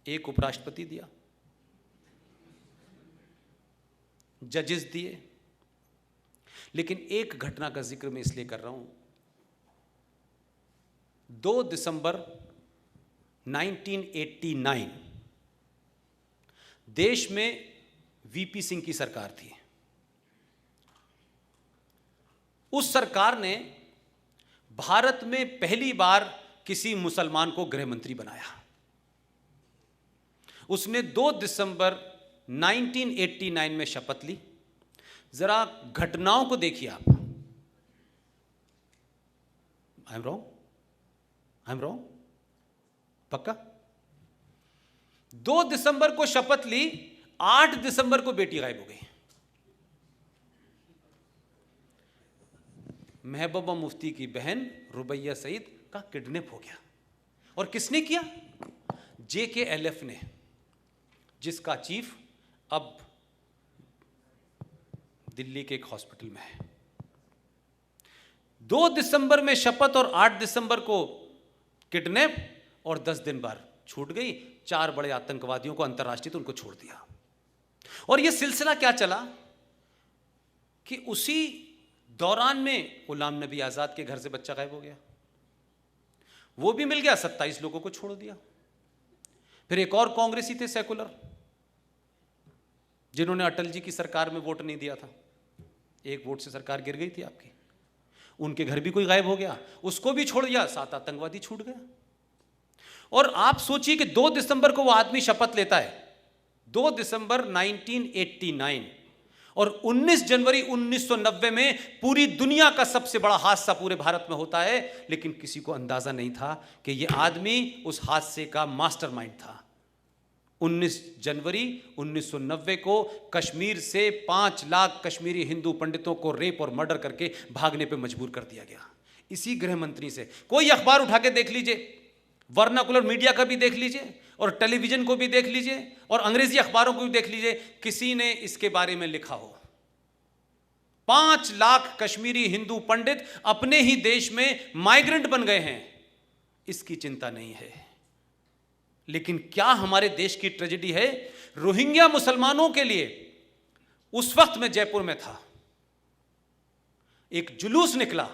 A: 1 उपराष्ट्रपति दिया, जजेस दिए। लेकिन एक घटना का जिक्र मैं इसलिए कर रहा हूं। 2 दिसंबर 1989 देश में वीपी सिंह की सरकार थी। उस सरकार ने भारत में पहली बार किसी मुसलमान को गृह मंत्री बनाया। उसने 2 दिसंबर 1989 में शपथ ली। जरा घटनाओं को देखिए आप। I am wrong? पक्का? 2 दिसंबर को शपथ ली, 8 दिसंबर को बेटी गायब हो गई। महबूबा मुफ्ती की बहन रुबैया सईद का किडनैप हो गया। और किसने किया? JKLF ने, जिसका चीफ अब दिल्ली के एक हॉस्पिटल में है। 2 दिसंबर में शपथ और 8 दिसंबर को किडनैप और 10 दिन बाद छूट गई। 4 बड़े आतंकवादियों को अंतर्राष्ट्रीय तो उनको छोड़ दिया। और यह सिलसिला क्या चला कि उसी दौरान में गुलाम नबी आजाद के घर से बच्चा गायब हो गया, वो भी मिल गया, 27 लोगों को छोड़ दिया। फिर एक और कांग्रेसी थे सेकुलर, जिन्होंने अटल जी की सरकार में वोट नहीं दिया था। 1 वोट से सरकार गिर गई थी आपकी। उनके घर भी कोई गायब हो गया, उसको भी छोड़ दिया। 7 आतंकवादी छूट गए। और आप सोचिए कि 2 दिसंबर को वो आदमी शपथ लेता है, 2 दिसंबर 1989, और 19 जनवरी 1990 में पूरी दुनिया का सबसे बड़ा हादसा पूरे भारत में होता है। लेकिन किसी को अंदाजा नहीं था कि यह आदमी उस हादसे का मास्टरमाइंड था। 19 जनवरी 1990 को कश्मीर से 5 लाख कश्मीरी हिंदू पंडितों को रेप और मर्डर करके भागने पे मजबूर कर दिया गया। इसी गृह मंत्री से, कोई अखबार उठा के देख लीजिए, वर्नाकुलर मीडिया का भी देख लीजिए और टेलीविजन को भी देख लीजिए और अंग्रेजी अखबारों को भी देख लीजिए, किसी ने इसके बारे में लिखा हो। 5 लाख कश्मीरी हिंदू पंडित अपने ही देश में माइग्रेंट बन गए हैं, इसकी चिंता नहीं है। लेकिन क्या हमारे देश की ट्रेजेडी है, रोहिंग्या मुसलमानों के लिए उस वक्त मैं जयपुर में था, एक जुलूस निकला,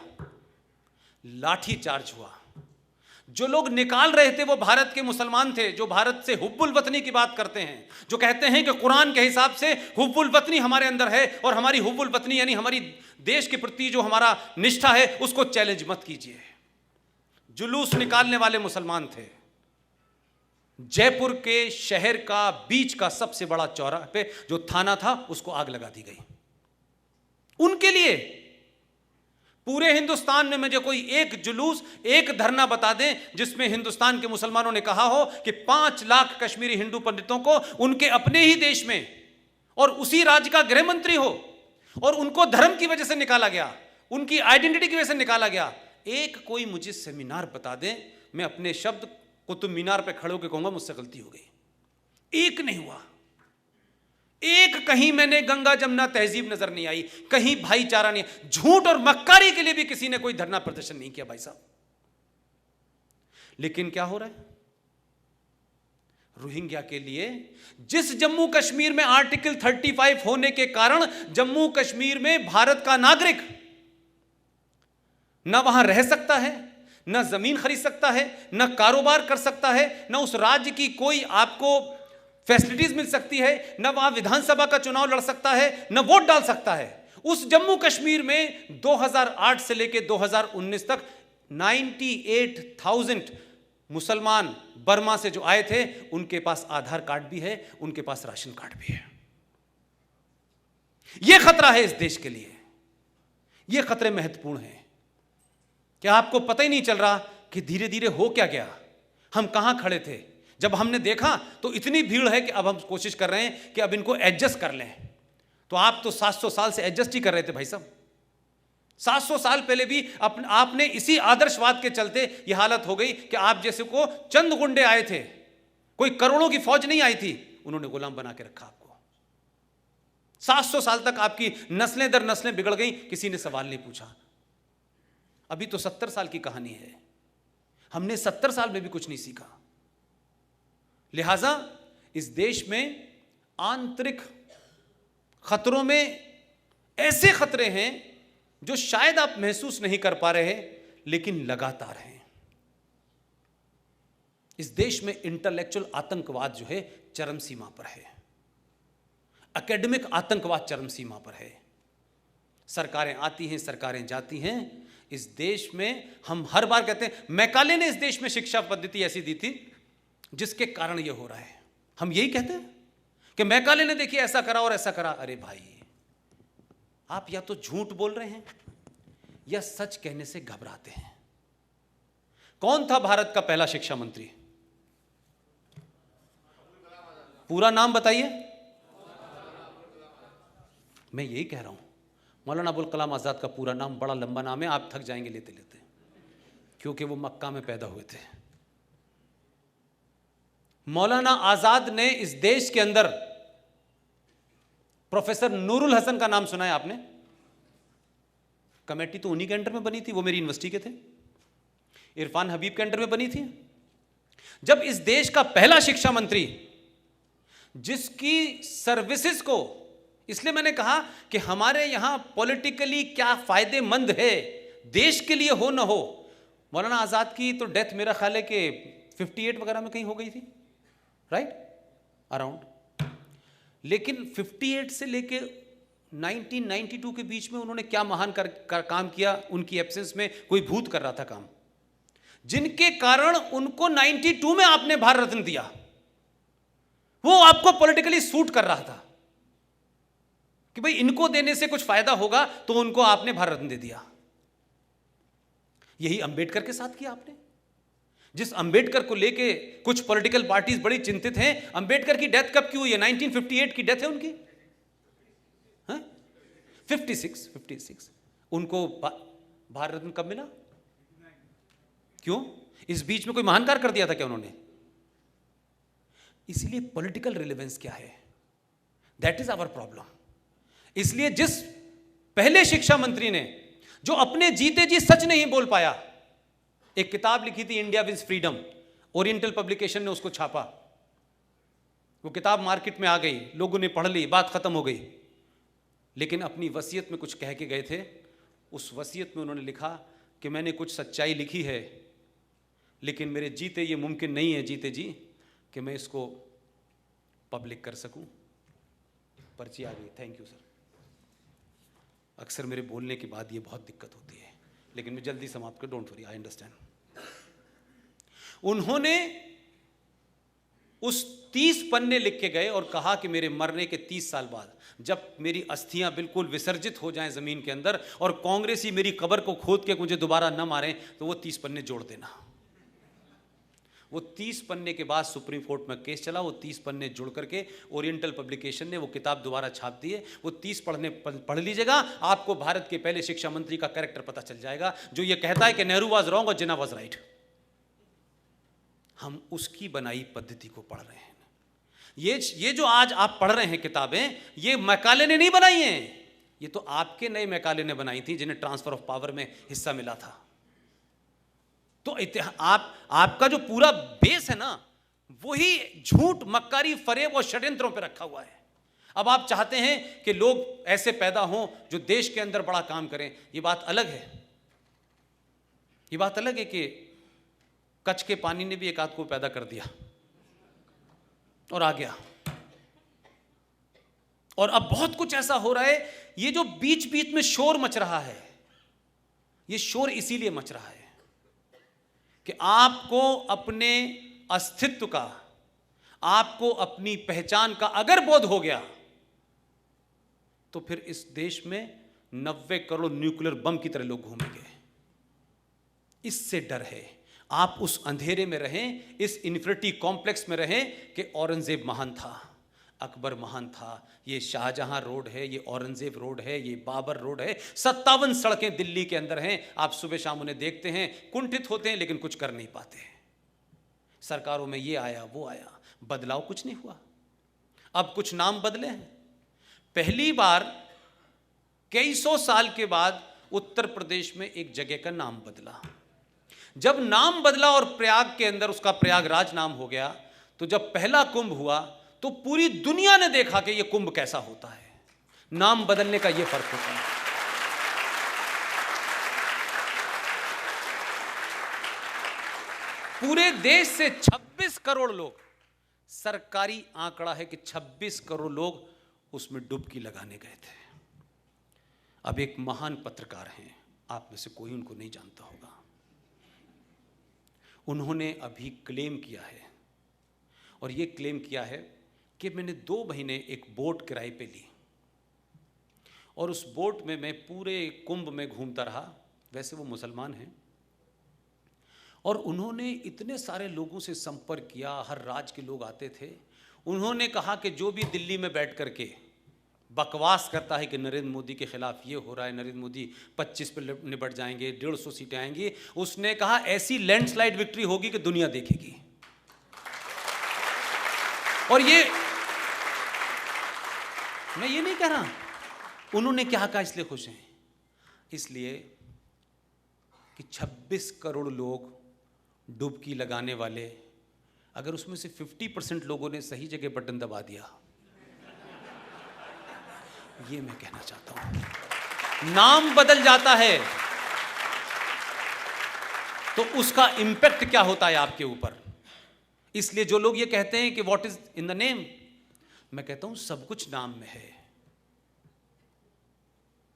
A: लाठी चार्ज हुआ, जो लोग निकाल रहे थे वो भारत के मुसलमान थे, जो भारत से हुब्बुल वतनी की बात करते हैं, जो कहते हैं कि कुरान के हिसाब से हुब्बुल वतनी हमारे अंदर है और हमारी हुब्बुल वतनी यानी हमारी देश के प्रति जो हमारा निष्ठा है उसको चैलेंज मत कीजिए। जुलूस निकालने वाले मुसलमान थे। जयपुर के शहर का बीच का सबसे बड़ा चौराहे पे जो थाना था उसको आग लगा दी गई। उनके लिए पूरे हिंदुस्तान में मुझे कोई एक जुलूस, एक धरना बता दें जिसमें हिंदुस्तान के मुसलमानों ने कहा हो कि 5 लाख कश्मीरी हिंदू पंडितों को उनके अपने ही देश में और उसी राज्य का गृह मंत्री हो और उनको धर्म की वजह से निकाला गया, उनकी आइडेंटिटी की वजह से निकाला गया। एक कोई मुझे सेमिनार बता दें, मैं अपने शब्द कुतुब मीनार पे खड़े होकर कहूंगा मुझसे गलती हो गई। एक नहीं हुआ, एक कहीं मैंने गंगा जमुना तहजीब नजर नहीं आई, कहीं भाईचारा नहीं, झूठ और मक्कारी के लिए भी किसी ने कोई धरना प्रदर्शन नहीं किया भाई साहब। लेकिन क्या हो रहा है रोहिंग्या के लिए? जिस जम्मू कश्मीर में आर्टिकल 35 होने के कारण जम्मू कश्मीर में भारत का नागरिक ना वहां रह सकता है, ना जमीन खरीद सकता है, ना कारोबार कर सकता है, ना उस राज्य की कोई आपको फैसिलिटीज मिल सकती है, ना वहां विधानसभा का चुनाव लड़ सकता है, ना वोट डाल सकता है। उस जम्मू कश्मीर में 2008 से लेकर 2019 तक 98,000 मुसलमान बर्मा से जो आए थे उनके पास आधार कार्ड भी है, उनके पास राशन कार्ड भी है। यह खतरा है इस देश के लिए। यह खतरे महत्वपूर्ण हैं। क्या आपको पता ही नहीं चल रहा कि धीरे धीरे हो क्या गया? हम कहां खड़े थे जब हमने देखा तो इतनी भीड़ है कि अब हम कोशिश कर रहे हैं कि अब इनको एडजस्ट कर लें। तो आप तो 700 साल से एडजस्ट ही कर रहे थे भाई साहब। 700 साल पहले भी आपने इसी आदर्शवाद के चलते यह हालत हो गई कि आप जैसे को चंद गुंडे आए थे, कोई करोड़ों की फौज नहीं आई थी, उन्होंने गुलाम बना के रखा आपको। 700 साल तक आपकी नस्लें दर नस्लें बिगड़ गई, किसी ने सवाल नहीं पूछा। अभी तो 70 साल की कहानी है, हमने 70 साल में भी कुछ नहीं सीखा। लिहाजा इस देश में आंतरिक खतरों में ऐसे खतरे हैं जो शायद आप महसूस नहीं कर पा रहे लेकिन लगातार हैं। इस देश में इंटेलेक्चुअल आतंकवाद जो है चरम सीमा पर है, एकेडमिक आतंकवाद चरम सीमा पर है। सरकारें आती हैं, सरकारें जाती हैं। इस देश में हम हर बार कहते हैं मैकाले ने इस देश में शिक्षा पद्धति ऐसी दी थी जिसके कारण यह हो रहा है। हम यही कहते हैं कि मैकाले ने देखिए ऐसा करा और ऐसा करा। अरे भाई, आप या तो झूठ बोल रहे हैं या सच कहने से घबराते हैं। कौन था भारत का पहला शिक्षा मंत्री? पूरा नाम बताइए। मैं यही कह रहा हूं, मौलाना अबुल कलाम आजाद का पूरा नाम बड़ा लंबा नाम है, आप थक जाएंगे लेते लेते, क्योंकि वो मक्का में पैदा हुए थे। मौलाना आजाद ने इस देश के अंदर, प्रोफेसर नूरुल हसन का नाम सुना है आपने? कमेटी तो उन्हीं के अंडर में बनी थी, वो मेरी यूनिवर्सिटी के थे। इरफान हबीब के अंडर में बनी थी। जब इस देश का पहला शिक्षा मंत्री, जिसकी सर्विसेज को, इसलिए मैंने कहा कि हमारे यहां पॉलिटिकली क्या फायदेमंद है, देश के लिए हो ना हो। मौलाना आजाद की तो डेथ मेरा ख्याल है कि 58 वगैरह में कहीं हो गई थी, राइट अराउंड। लेकिन 58 से लेके 1992 के बीच में उन्होंने क्या महान काम किया। उनकी एब्सेंस में कोई भूत कर रहा था काम, जिनके कारण उनको 92 में आपने भारत रत्न दिया। वो आपको पॉलिटिकली सूट कर रहा था कि भाई इनको देने से कुछ फायदा होगा, तो उनको आपने भारत रत्न दे दिया। यही अंबेडकर के साथ किया आपने। जिस अंबेडकर को लेके कुछ पॉलिटिकल पार्टीज बड़ी चिंतित हैं। अंबेडकर की डेथ कब की हुई है? 1958 की डेथ है उनकी। 56 उनको भारत रत्न कब मिला? क्यों? इस बीच में कोई महान कार्य कर दिया था क्या उन्होंने? इसलिए पॉलिटिकल रिलेवेंस क्या है, दैट इज आवर प्रॉब्लम। इसलिए जिस पहले शिक्षा मंत्री ने, जो अपने जीते जी सच नहीं बोल पाया, एक किताब लिखी थी India wins freedom, oriental publication ने उसको छापा। वो किताब मार्केट में आ गई, लोगों ने पढ़ ली, बात खत्म हो गई। लेकिन अपनी वसीयत में कुछ कह के गए थे। उस वसीयत में उन्होंने लिखा कि मैंने कुछ सच्चाई लिखी है, लेकिन मेरे जीते ये मुमकिन नहीं है, जीते जी, कि मैं इसको पब्लिक कर सकूं। पर्ची आ गई, थैंक यू सर। अक्सर मेरे बोलने के बाद ये बहुत दिक्कत होती है, लेकिन मैं जल्दी समाप्त कर, डोंट वरी, आई अंडरस्टैंड। उन्होंने उस 30 पन्ने लिख के गए और कहा कि मेरे मरने के 30 साल बाद जब मेरी अस्थियां बिल्कुल विसर्जित हो जाएं जमीन के अंदर और कांग्रेसी मेरी कब्र को खोद के मुझे दोबारा न मारें, तो वो 30 पन्ने जोड़ देना। वो 30 पन्ने के बाद सुप्रीम कोर्ट में केस चला, वो 30 पन्ने जुड़ करके ओरिएंटल पब्लिकेशन ने वो किताब दोबारा छाप दी है। वो 30 पढ़ लीजिएगा, आपको भारत के पहले शिक्षा मंत्री का कैरेक्टर पता चल जाएगा, जो ये कहता है कि नेहरू वाज रॉन्ग और जिन्ना वाज राइट। हम उसकी बनाई पद्धति को पढ़ रहे हैं। ये जो आज आप पढ़ रहे हैं किताबें, ये मैकाले ने नहीं बनाई हैं, ये तो आपके नए मैकाले ने बनाई थी, जिन्हें ट्रांसफर ऑफ पावर में हिस्सा मिला था। तो आपका जो पूरा बेस है ना, वही झूठ, मक्कारी, फरेब और षड्यंत्रों पे रखा हुआ है। अब आप चाहते हैं कि लोग ऐसे पैदा हों जो देश के अंदर बड़ा काम करें, ये बात अलग है। ये बात अलग है कि कच्छ के पानी ने भी एक आध को पैदा कर दिया और आ गया। और अब बहुत कुछ ऐसा हो रहा है, ये जो बीच बीच में शोर मच रहा है, ये शोर इसीलिए मच रहा है कि आपको अपने अस्तित्व का, आपको अपनी पहचान का अगर बोध हो गया, तो फिर इस देश में 90 करोड़ न्यूक्लियर बम की तरह लोग घूमेंगे। इससे डर है। आप उस अंधेरे में रहें, इस इन्फिनिटी कॉम्प्लेक्स में रहें कि औरंगजेब महान था, अकबर महान था, ये शाहजहां रोड है, ये औरंगजेब रोड है, ये बाबर रोड है, 57 सड़कें दिल्ली के अंदर हैं। आप सुबह शाम उन्हें देखते हैं, कुंठित होते हैं, लेकिन कुछ कर नहीं पाते। सरकारों में ये आया वो आया, बदलाव कुछ नहीं हुआ। अब कुछ नाम बदले हैं। पहली बार कई सौ साल के बाद उत्तर प्रदेश में एक जगह का नाम बदला। जब नाम बदला और प्रयाग के अंदर उसका प्रयागराज नाम हो गया, तो जब पहला कुंभ हुआ तो पूरी दुनिया ने देखा कि यह कुंभ कैसा होता है। नाम बदलने का यह फर्क होता है। पूरे देश से 26 करोड़ लोग, सरकारी आंकड़ा है कि 26 करोड़ लोग उसमें डुबकी लगाने गए थे। अब एक महान पत्रकार हैं, आप में से कोई उनको नहीं जानता होगा। उन्होंने अभी क्लेम किया है, और ये क्लेम किया है कि मैंने 2 महीने एक बोट किराए पे ली और उस बोट में मैं पूरे कुंभ में घूमता रहा। वैसे वो मुसलमान हैं, और उन्होंने इतने सारे लोगों से संपर्क किया, हर राज्य के लोग आते थे। उन्होंने कहा कि जो भी दिल्ली में बैठ करके बकवास करता है कि नरेंद्र मोदी के खिलाफ ये हो रहा है, नरेंद्र मोदी 25 पे निपट जाएंगे, 150 सीटें आएंगी, उसने कहा ऐसी लैंडस्लाइड विक्ट्री होगी कि दुनिया देखेगी। और ये मैं ये नहीं कह रहा उन्होंने क्या कहा इसलिए खुश हैं, इसलिए कि 26 करोड़ लोग डुबकी लगाने वाले, अगर उसमें से 50% लोगों ने सही जगह बटन दबा दिया, ये मैं कहना चाहता हूं। नाम बदल जाता है तो उसका इंपैक्ट क्या होता है आपके ऊपर। इसलिए जो लोग ये कहते हैं कि what is in the name, मैं कहता हूं सब कुछ नाम में है।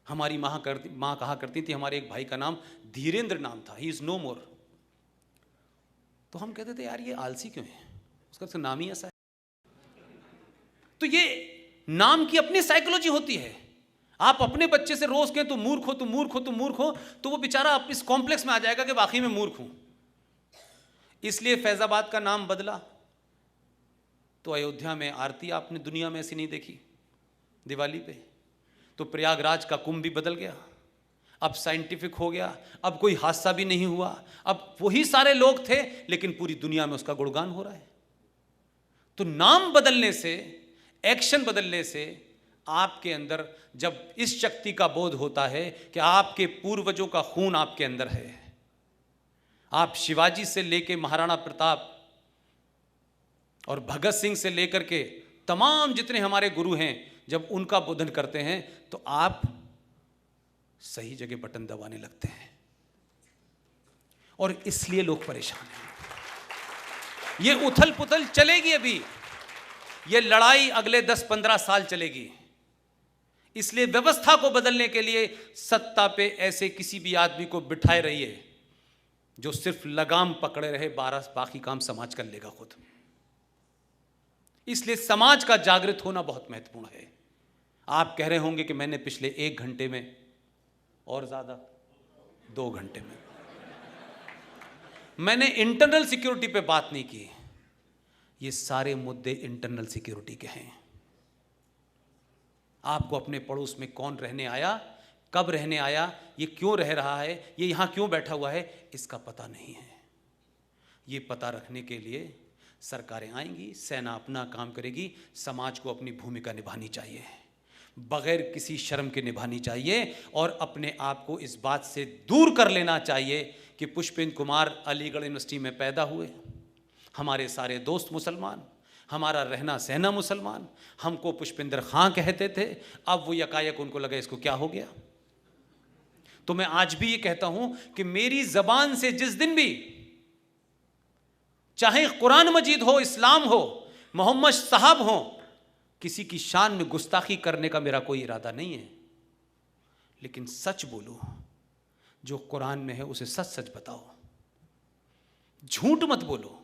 A: हमारी मां कहा करती थी, हमारे एक भाई का नाम धीरेन्द्र नाम था, ही इज नो मोर। तो हम कहते थे यार ये आलसी क्यों है, उसका नाम ही ऐसा है। तो ये नाम की अपनी साइकोलॉजी होती है। आप अपने बच्चे से रोज कहें तो मूर्ख हो, तुम मूर्ख हो, तुम मूर्ख हो, तो वो बेचारा इस कॉम्प्लेक्स में आ जाएगा कि वाकई में मूर्ख हूं। इसलिए फैजाबाद का नाम बदला। तो अयोध्या में आरती आपने दुनिया में ऐसी नहीं देखी दिवाली पे। तो प्रयागराज का कुंभ भी बदल गया, अब साइंटिफिक हो गया, अब कोई हादसा भी नहीं हुआ, अब वही सारे लोग थे लेकिन पूरी दुनिया में उसका गुणगान हो रहा है। तो नाम बदलने से, एक्शन बदलने से आपके अंदर जब इस शक्ति का बोध होता है कि आपके पूर्वजों का खून आपके अंदर है, आप शिवाजी से लेकर महाराणा प्रताप और भगत सिंह से लेकर के तमाम जितने हमारे गुरु हैं, जब उनका बोधन करते हैं तो आप सही जगह बटन दबाने लगते हैं, और इसलिए लोग परेशान हैं। ये उथल पुथल चलेगी, अभी ये लड़ाई अगले 10-15 साल चलेगी। इसलिए व्यवस्था को बदलने के लिए सत्ता पे ऐसे किसी भी आदमी को बिठाए रहिए जो सिर्फ लगाम पकड़े रहे, बाकी काम समाज कर लेगा खुद। इसलिए समाज का जागृत होना बहुत महत्वपूर्ण है। आप कह रहे होंगे कि मैंने पिछले 1 घंटे में और ज्यादा 2 घंटे में मैंने इंटरनल सिक्योरिटी पे बात नहीं की। ये सारे मुद्दे इंटरनल सिक्योरिटी के हैं। आपको अपने पड़ोस में कौन रहने आया, कब रहने आया, ये क्यों रह रहा है, ये यहां क्यों बैठा हुआ है, इसका पता नहीं है। ये पता रखने के लिए सरकारें आएंगी, सेना अपना काम करेगी, समाज को अपनी भूमिका निभानी चाहिए, बगैर किसी शर्म के निभानी चाहिए। और अपने आप को इस बात से दूर कर लेना चाहिए कि पुष्पेंद्र कुमार अलीगढ़ यूनिवर्सिटी में पैदा हुए, हमारे सारे दोस्त मुसलमान, हमारा रहना सहना मुसलमान, हमको पुष्पेंद्र खां कहते थे, अब वो यकायक उनको लगा इसको क्या हो गया। तो मैं आज भी ये कहता हूं कि मेरी जबान से जिस दिन भी चाहे कुरान मजीद हो, इस्लाम हो, मोहम्मद साहब हो, किसी की शान में गुस्ताखी करने का मेरा कोई इरादा नहीं है, लेकिन सच बोलो, जो कुरान में है उसे सच सच बताओ, झूठ मत बोलो।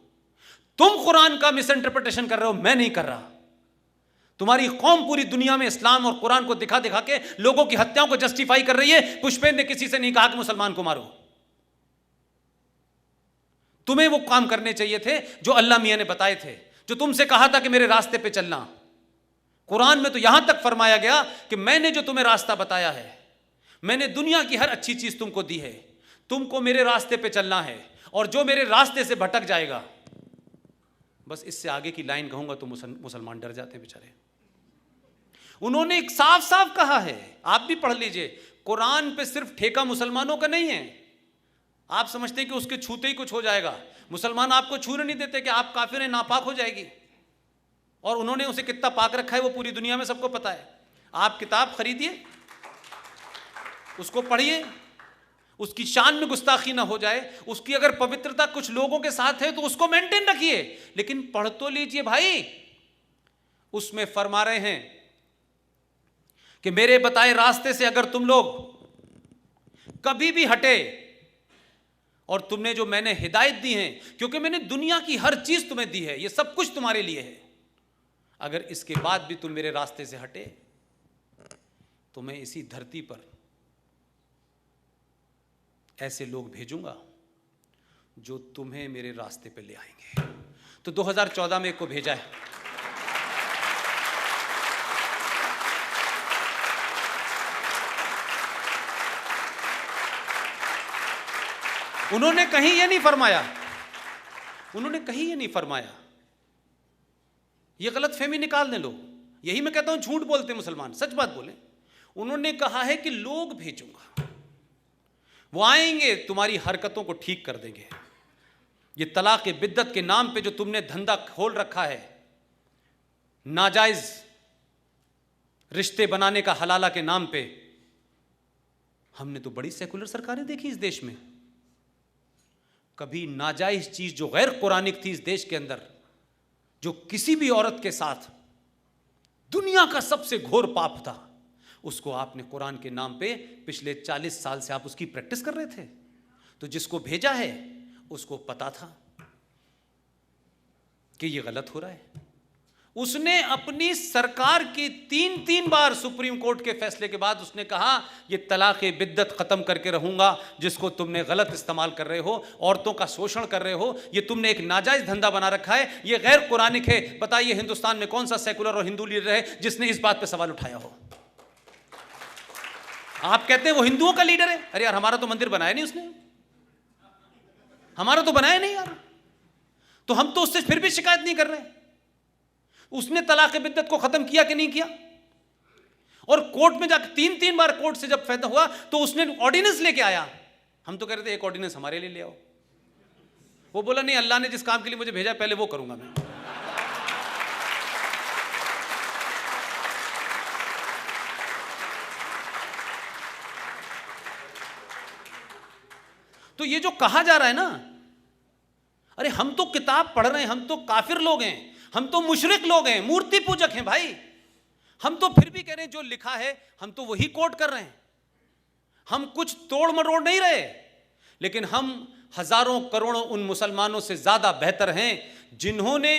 A: तुम कुरान का मिस इंटरप्रिटेशन कर रहे हो, मैं नहीं कर रहा। तुम्हारी कौम पूरी दुनिया में इस्लाम और कुरान को दिखा दिखा के लोगों की हत्याओं को जस्टिफाई कर रही है। पुष्पेंद्र ने किसी से नहीं कहा कि मुसलमान को मारो। तुम्हें वो काम करने चाहिए थे जो अल्लाह मियां ने बताए थे, जो तुमसे कहा था कि मेरे रास्ते पे चलना। कुरान में तो यहां तक फरमाया गया कि मैंने जो तुम्हें रास्ता बताया है, मैंने दुनिया की हर अच्छी चीज तुमको दी है, तुमको मेरे रास्ते पे चलना है, और जो मेरे रास्ते से भटक जाएगा, बस इससे आगे की लाइन कहूंगा तो मुसलमान डर जाते बेचारे। उन्होंने एक साफ साफ कहा है, आप भी पढ़ लीजिए, कुरान पे सिर्फ ठेका मुसलमानों का नहीं है। आप समझते हैं कि उसके छूते ही कुछ हो जाएगा। मुसलमान आपको छूने नहीं देते कि आप काफिर हैं, नापाक हो जाएगी। और उन्होंने उसे कितना पाक रखा है वो पूरी दुनिया में सबको पता है। आप किताब खरीदिए, उसको पढ़िए, उसकी शान में गुस्ताखी ना हो जाए, उसकी अगर पवित्रता कुछ लोगों के साथ है तो उसको मेंटेन रखिए, लेकिन पढ़ तो लीजिए भाई। उसमें फरमा रहे हैं कि मेरे बताए रास्ते से अगर तुम लोग कभी भी हटे, और तुमने जो मैंने हिदायत दी है, क्योंकि मैंने दुनिया की हर चीज तुम्हें दी है, ये सब कुछ तुम्हारे लिए है, अगर इसके बाद भी तुम मेरे रास्ते से हटे तो मैं इसी धरती पर ऐसे लोग भेजूंगा जो तुम्हें मेरे रास्ते पे ले आएंगे। तो 2014 में एक को भेजा है, उन्होंने कहीं ये नहीं फरमाया, ये गलत फहमी निकाल दें लोग। यही मैं कहता हूं, झूठ बोलते मुसलमान, सच बात बोले। उन्होंने कहा है कि लोग भेजूंगा, वो आएंगे, तुम्हारी हरकतों को ठीक कर देंगे। ये तलाक बिद्दत के नाम पे जो तुमने धंधा खोल रखा है, नाजायज रिश्ते बनाने का हलाला के नाम पे, हमने तो बड़ी सेकुलर सरकारें देखी इस देश में। कभी नाजायज चीज जो गैर कुरानिक थी इस देश के अंदर, जो किसी भी औरत के साथ दुनिया का सबसे घोर पाप था, उसको आपने कुरान के नाम पे पिछले 40 साल से आप उसकी प्रैक्टिस कर रहे थे। तो जिसको भेजा है उसको पता था कि ये गलत हो रहा है। उसने अपनी सरकार की 3 बार सुप्रीम कोर्ट के फैसले के बाद उसने कहा ये तलाक बिद्दत खत्म करके रहूंगा, जिसको तुमने गलत इस्तेमाल कर रहे हो, औरतों का शोषण कर रहे हो, ये तुमने एक नाजायज धंधा बना रखा है, ये गैर कुरानिक है। बताइए हिंदुस्तान में कौन सा सेकुलर और हिंदू लीडर है जिसने इस बात पर सवाल उठाया हो? आप कहते हैं वो हिंदुओं का लीडर है। अरे यार, हमारा तो मंदिर बनाया नहीं उसने, हमारा तो बनाया नहीं यार, तो हम तो उससे फिर भी शिकायत नहीं कर रहे। उसने तलाक बिद्दत को खत्म किया कि नहीं किया? और कोर्ट में जाकर 3 बार कोर्ट से जब फैसला हुआ तो उसने ऑर्डिनेंस लेके आया। हम तो कह रहे थे एक ऑर्डिनेंस हमारे लिए ले आओ। वो बोला नहीं, अल्लाह ने जिस काम के लिए मुझे भेजा पहले वो करूंगा मैं। तो ये जो कहा जा रहा है ना, अरे हम तो किताब पढ़ रहे हैं, हम तो काफिर लोग हैं, हम तो मुशरिक लोग हैं, मूर्ति पूजक हैं भाई। हम तो फिर भी कह रहे हैं जो लिखा है हम तो वही कोट कर रहे हैं, हम कुछ तोड़ मरोड़ नहीं रहे। लेकिन हम हजारों करोड़ों उन मुसलमानों से ज्यादा बेहतर हैं जिन्होंने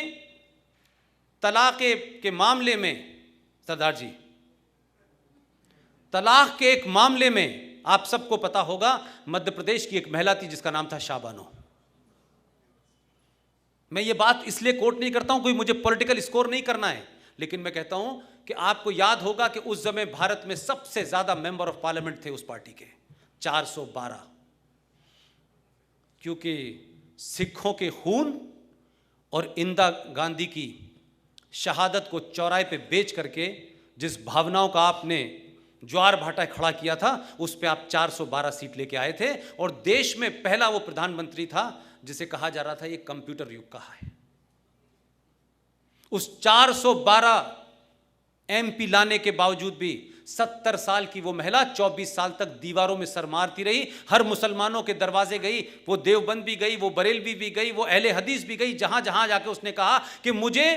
A: तलाक के मामले में, सरदार जी, तलाक के एक मामले में आप सबको पता होगा, मध्य प्रदेश की एक महिला थी जिसका नाम था शाबानो। मैं ये बात इसलिए कोट नहीं करता हूं, कोई मुझे पॉलिटिकल स्कोर नहीं करना है, लेकिन मैं कहता हूं कि आपको याद होगा कि उस समय भारत में सबसे ज्यादा मेंबर ऑफ पार्लियामेंट थे उस पार्टी के, 412। क्योंकि सिखों के खून और इंदिरा गांधी की शहादत को चौराहे पे बेच करके जिस भावनाओं का आपने ज्वार भाटा खड़ा किया था, उस पे आप 412 सीट लेके आए थे और देश में पहला वो प्रधानमंत्री था जिसे कहा जा रहा था ये कंप्यूटर युग का है। उस 412 एमपी लाने के बावजूद भी 70 साल की वो महिला 24 साल तक दीवारों में सर मारती रही, हर मुसलमानों के दरवाजे गई, वो देवबंद भी गई, वो बरेलवी भी गई, वो अहले हदीस भी गई, जहां जहां जाके उसने कहा कि मुझे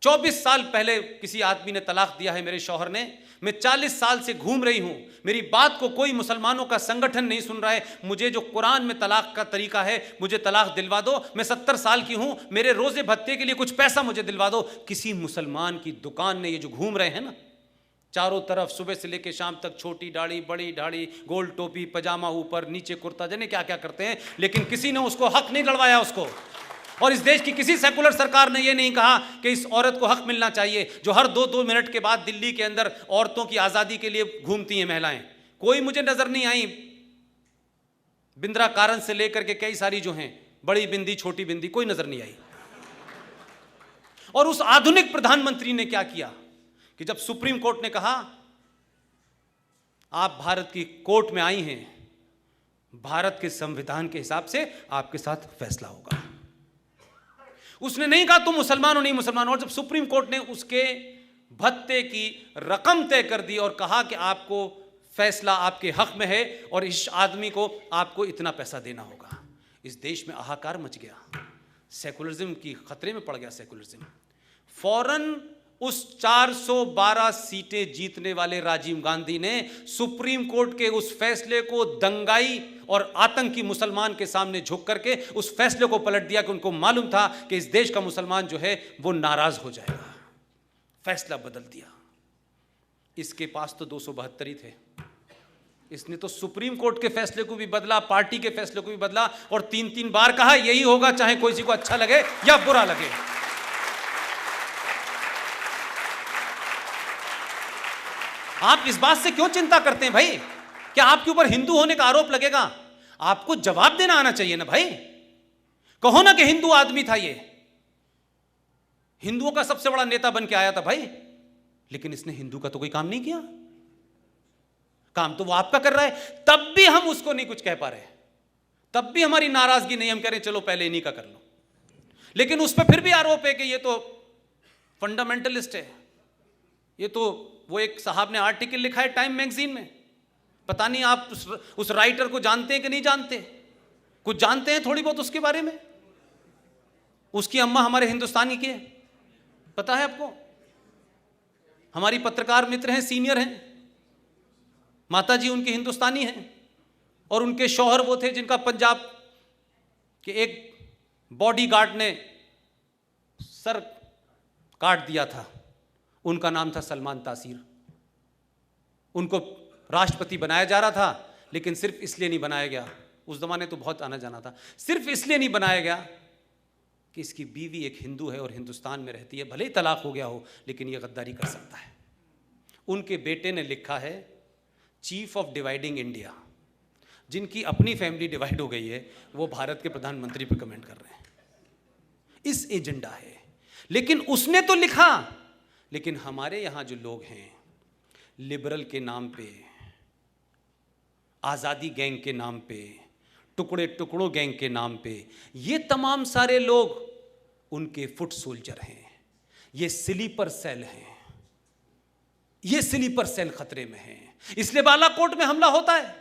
A: 24 साल पहले किसी आदमी ने तलाक दिया है मेरे शौहर ने, मैं 40 साल से घूम रही हूं, मेरी बात को कोई मुसलमानों का संगठन नहीं सुन रहा है, मुझे जो कुरान में तलाक का तरीका है मुझे तलाक दिलवा दो, मैं 70 साल की हूं, मेरे रोजे भत्ते के लिए कुछ पैसा मुझे दिलवा दो। किसी मुसलमान की दुकान ने, ये जो घूम रहे हैं ना चारों तरफ सुबह से लेकर शाम तक, छोटी दाढ़ी, बड़ी दाढ़ी, गोल टोपी, पजामा ऊपर, नीचे कुर्ता, जाने क्या क्या करते हैं, लेकिन किसी ने उसको हक नहीं दिलवाया उसको। और इस देश की किसी सेकुलर सरकार ने यह नहीं कहा कि इस औरत को हक मिलना चाहिए जो हर 2-2 मिनट के बाद दिल्ली के अंदर औरतों की आजादी के लिए घूमती हैं महिलाएं। कोई मुझे नजर नहीं आई, बिंद्रा कारण से लेकर के कई सारी जो हैं, बड़ी बिंदी, छोटी बिंदी, कोई नजर नहीं आई। और उस आधुनिक प्रधानमंत्री ने क्या किया कि जब सुप्रीम कोर्ट ने कहा आप भारत की कोर्ट में आई हैं, भारत के संविधान के हिसाब से आपके साथ फैसला होगा, उसने नहीं कहा तुम मुसलमान हो नहीं मुसलमान हो। और जब सुप्रीम कोर्ट ने उसके भत्ते की रकम तय कर दी और कहा कि आपको फैसला आपके हक में है और इस आदमी को आपको इतना पैसा देना होगा, इस देश में हाहाकार मच गया, सेकुलरिज्म की खतरे में पड़ गया सेकुलरिज्म। फौरन उस 412 सीटें जीतने वाले राजीव गांधी ने सुप्रीम कोर्ट के उस फैसले को दंगाई और आतंकी मुसलमान के सामने झुक करके उस फैसले को पलट दिया कि उनको मालूम था कि इस देश का मुसलमान जो है वो नाराज हो जाएगा। फैसला बदल दिया। इसके पास तो 272 ही थे, इसने तो सुप्रीम कोर्ट के फैसले को भी बदला, पार्टी के फैसले को भी बदला और 3-3 बार कहा यही होगा चाहे किसी को अच्छा लगे या बुरा लगे। आप इस बात से क्यों चिंता करते हैं भाई? क्या आपके ऊपर हिंदू होने का आरोप लगेगा? आपको जवाब देना आना चाहिए ना भाई। कहो ना कि हिंदू आदमी था, ये हिंदुओं का सबसे बड़ा नेता बन के आया था भाई, लेकिन इसने हिंदू का तो कोई काम नहीं किया। काम तो वो आपका कर रहा है, तब भी हम उसको नहीं कुछ कह पा रहे, तब भी हमारी नाराजगी नहीं, हम कह रहे चलो पहले इन्हीं का कर लो। लेकिन उस पर फिर भी आरोप है कि ये तो फंडामेंटलिस्ट है। ये तो वो एक साहब ने आर्टिकल लिखा है टाइम मैगजीन में, पता नहीं आप उस राइटर को जानते हैं कि नहीं जानते, कुछ जानते हैं थोड़ी बहुत उसके बारे में। उसकी अम्मा हमारे हिंदुस्तानी की है, पता है आपको? हमारी पत्रकार मित्र हैं, सीनियर हैं, माताजी उनकी हिंदुस्तानी हैं और उनके शौहर वो थे जिनका पंजाब के एक बॉडीगार्ड ने सर काट दिया था, उनका नाम था सलमान तासीर। उनको राष्ट्रपति बनाया जा रहा था, लेकिन सिर्फ इसलिए नहीं बनाया गया, उस जमाने तो बहुत आना जाना था, सिर्फ इसलिए नहीं बनाया गया कि इसकी बीवी एक हिंदू है और हिंदुस्तान में रहती है, भले ही तलाक हो गया हो लेकिन ये गद्दारी कर सकता है। उनके बेटे ने लिखा है चीफ ऑफ डिवाइडिंग इंडिया, जिनकी अपनी फैमिली डिवाइड हो गई है, वो भारत के प्रधानमंत्री पर कमेंट कर रहे हैं। इस एजेंडा है, लेकिन उसने तो लिखा, लेकिन हमारे यहां जो लोग हैं लिबरल के नाम पे, आजादी गैंग के नाम पे, टुकड़े टुकड़ों गैंग के नाम पे, ये तमाम सारे लोग उनके फुट सोल्जर हैं, ये स्लीपर सेल हैं, ये स्लीपर सेल खतरे में हैं। इसलिए बालाकोट में हमला होता है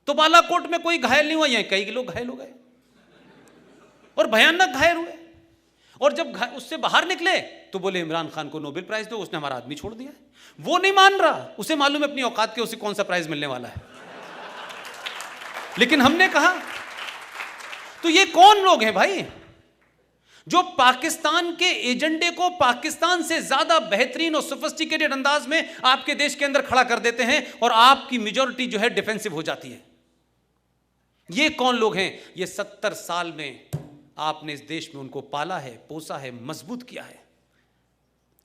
A: तो बालाकोट में कोई घायल नहीं हुआ, यहां कई लोग घायल हो गए, और भयानक घायल हुए। और जब उससे बाहर निकले तो बोले इमरान खान को नोबेल प्राइज दो, उसने हमारा आदमी छोड़ दिया है। वो नहीं मान रहा, उसे मालूम है अपनी औकात के, उसे कौन सा प्राइज मिलने वाला है। लेकिन हमने कहा, तो ये कौन लोग हैं भाई जो पाकिस्तान के एजेंडे को पाकिस्तान से ज्यादा बेहतरीन और सोफिस्टिकेटेड अंदाज में आपके देश के अंदर खड़ा कर देते हैं और आपकी मेजॉरिटी जो है डिफेंसिव हो जाती है। ये कौन लोग हैं? ये 70 साल में आपने इस देश में उनको पाला है, पोसा है, मजबूत किया है।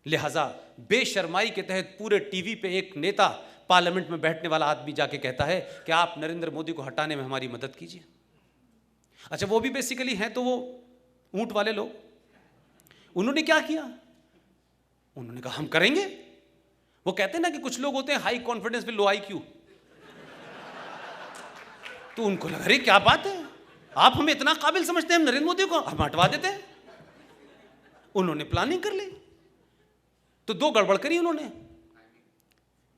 A: लिहाजा बेशर्माई के तहत पूरे टीवी पे एक नेता, पार्लियामेंट में बैठने वाला आदमी जाके कहता है कि आप नरेंद्र मोदी को हटाने में हमारी मदद कीजिए। अच्छा, वो भी बेसिकली हैं तो वो ऊंट वाले लोग। उन्होंने क्या किया? उन्होंने कहा हम करेंगे। वो कहते हैं ना कि कुछ लोग होते हैं high confidence with low IQ, तो उनको लगा अरे क्या बात है, आप हमें इतना काबिल समझते हैं, हम नरेंद्र मोदी को हम हटवा देते हैं। उन्होंने प्लानिंग कर ली, तो 2 गड़बड़ करी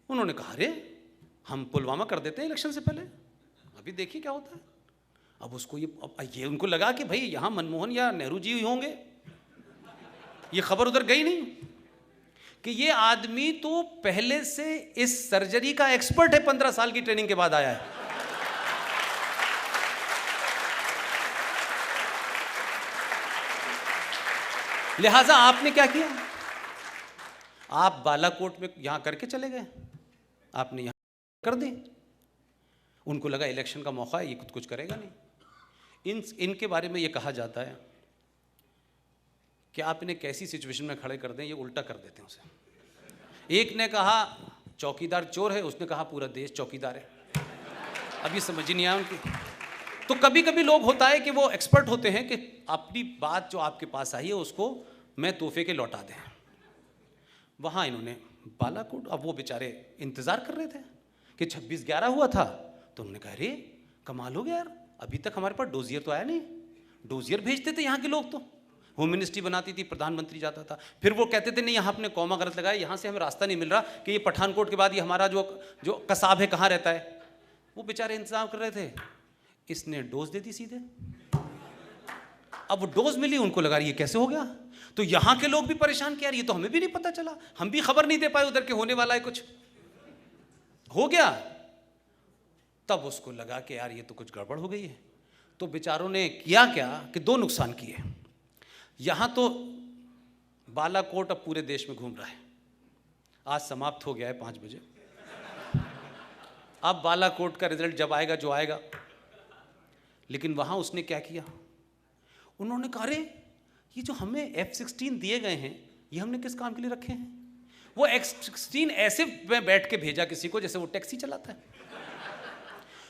A: उन्होंने कहा अरे हम पुलवामा कर देते हैं इलेक्शन से पहले, अभी देखिए क्या होता है। अब उसको ये उनको लगा कि भाई यहां मनमोहन या नेहरू जी होंगे, ये खबर उधर गई नहीं कि ये आदमी तो पहले से इस सर्जरी का एक्सपर्ट है, 15 साल की ट्रेनिंग के बाद आया है। लिहाजा आपने क्या किया? आप बालाकोट में यहां करके चले गए, आपने यहां कर दी। उनको लगा इलेक्शन का मौका है, ये कुछ करेगा नहीं। इनके बारे में ये कहा जाता है कि आप इन्हें कैसी सिचुएशन में खड़े कर दें, ये उल्टा कर देते हैं उसे। एक ने कहा चौकीदार चोर है, उसने कहा पूरा देश चौकीदार है। अब ये समझ ही नहीं आया उनकी। तो कभी कभी लोग होता है कि वो एक्सपर्ट होते हैं कि अपनी बात जो आपके पास आई है उसको मैं तोहफे के लौटा दें। वहाँ इन्होंने बालाकोट, अब वो बेचारे इंतज़ार कर रहे थे कि 26/11 हुआ था, तो उन्होंने कहा अरे कमाल हो गया यार, अभी तक हमारे पास डोजियर तो आया नहीं। डोजियर भेजते थे यहाँ के लोग, तो होम मिनिस्ट्री बनाती थी, प्रधानमंत्री जाता था, फिर वो कहते थे नहीं यहाँ आपने कौमा गलत लगाया, यहाँ से हमें रास्ता नहीं मिल रहा कि ये पठानकोट के बाद ये हमारा जो कसाब है कहाँ रहता है। वो बेचारे इंतजाम कर रहे थे, इसने डोज दे दी सीधे। अब वो डोज मिली, उनको लगा ये कैसे हो गया। तो यहाँ के लोग भी परेशान कि यार ये तो हमें भी नहीं पता चला, हम भी खबर नहीं दे पाए उधर के होने वाला है, कुछ हो गया। तब उसको लगा कि यार ये तो कुछ गड़बड़ हो गई है। तो बेचारों ने किया क्या कि 2 नुकसान किए। यहाँ तो बालाकोट अब पूरे देश में घूम रहा है, आज समाप्त हो गया है 5 बजे। अब बालाकोट का रिजल्ट जब आएगा जो आएगा। लेकिन वहाँ उसने क्या किया, उन्होंने कहा अरे ये जो हमें F-16 दिए गए हैं ये हमने किस काम के लिए रखे हैं। वो F-16 ऐसे में बैठ के भेजा किसी को जैसे वो टैक्सी चलाता है।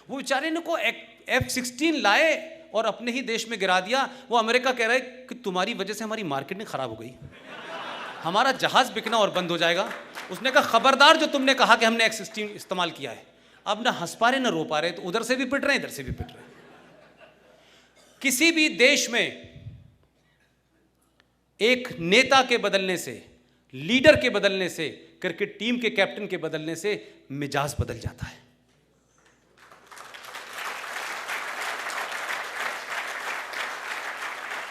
A: वो बेचारे ने को F-16 लाए और अपने ही देश में गिरा दिया। वो अमेरिका कह रहा है कि तुम्हारी वजह से हमारी मार्केटिंग खराब हो गई, हमारा जहाज बिकना और बंद हो जाएगा। उसने कहा खबरदार जो तुमने कहा कि हमने F-16 इस्तेमाल किया है। अब ना हंस पा रहे ना रो पा रहे, तो उधर से भी पिट रहे हैं इधर से भी पिट रहे हैं। किसी भी देश में एक नेता के बदलने से, लीडर के बदलने से, क्रिकेट टीम के कैप्टन के बदलने से मिजाज बदल जाता है।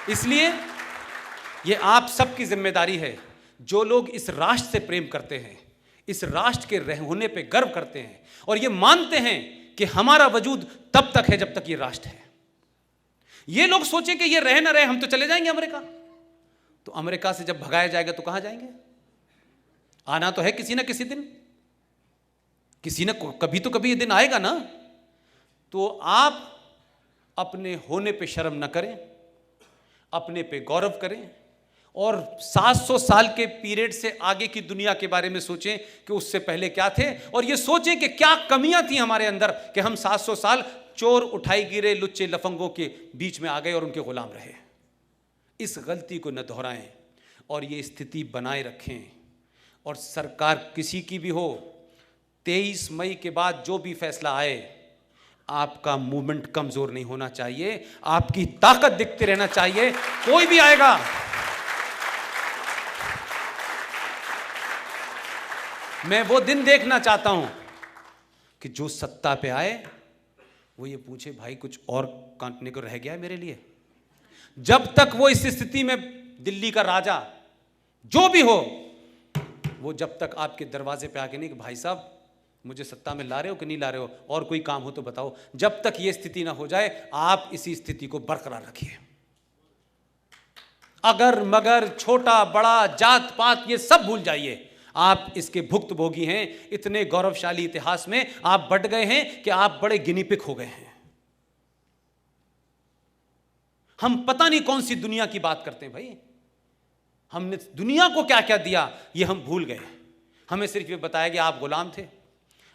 A: इसलिए ये आप सबकी जिम्मेदारी है, जो लोग इस राष्ट्र से प्रेम करते हैं, इस राष्ट्र के होने पे गर्व करते हैं और ये मानते हैं कि हमारा वजूद तब तक है जब तक ये राष्ट्र है। ये लोग सोचे कि ये रहे ना रहे, हम तो चले जाएंगे अमेरिका, तो अमेरिका से जब भगाया जाएगा तो कहां जाएंगे? आना तो है किसी ना किसी दिन, किसी ना कभी तो कभी ये दिन आएगा ना। तो आप अपने होने पे शर्म ना करें, अपने पे गौरव करें और 700 साल के पीरियड से आगे की दुनिया के बारे में सोचें कि उससे पहले क्या थे, और ये सोचें कि क्या कमियां थी हमारे अंदर कि हम 700 साल चोर उठाई गिरे लुच्चे लफंगों के बीच में आ गए और उनके गुलाम रहे। इस गलती को न दोहराएं और ये स्थिति बनाए रखें। और सरकार किसी की भी हो, 23 मई के बाद जो भी फैसला आए, आपका मूवमेंट कमजोर नहीं होना चाहिए, आपकी ताकत दिखते रहना चाहिए। कोई भी आएगा, मैं वो दिन देखना चाहता हूं कि जो सत्ता पे आए वो ये पूछे भाई कुछ और काटने को रह गया है मेरे लिए। जब तक वो इस स्थिति में, दिल्ली का राजा जो भी हो, वो जब तक आपके दरवाजे पे आके नहीं कि भाई साहब मुझे सत्ता में ला रहे हो कि नहीं ला रहे हो, और कोई काम हो तो बताओ, जब तक ये स्थिति ना हो जाए आप इसी स्थिति को बरकरार रखिए। अगर मगर, छोटा बड़ा, जात पात, ये सब भूल जाइए। आप इसके भुक्तभोगी हैं। इतने गौरवशाली इतिहास में आप बट गए हैं कि आप बड़े गिनी पिग हो गए हैं। हम पता नहीं कौन सी दुनिया की बात करते हैं भाई। हमने दुनिया को क्या क्या दिया ये हम भूल गए। हमें सिर्फ ये बताया कि आप गुलाम थे,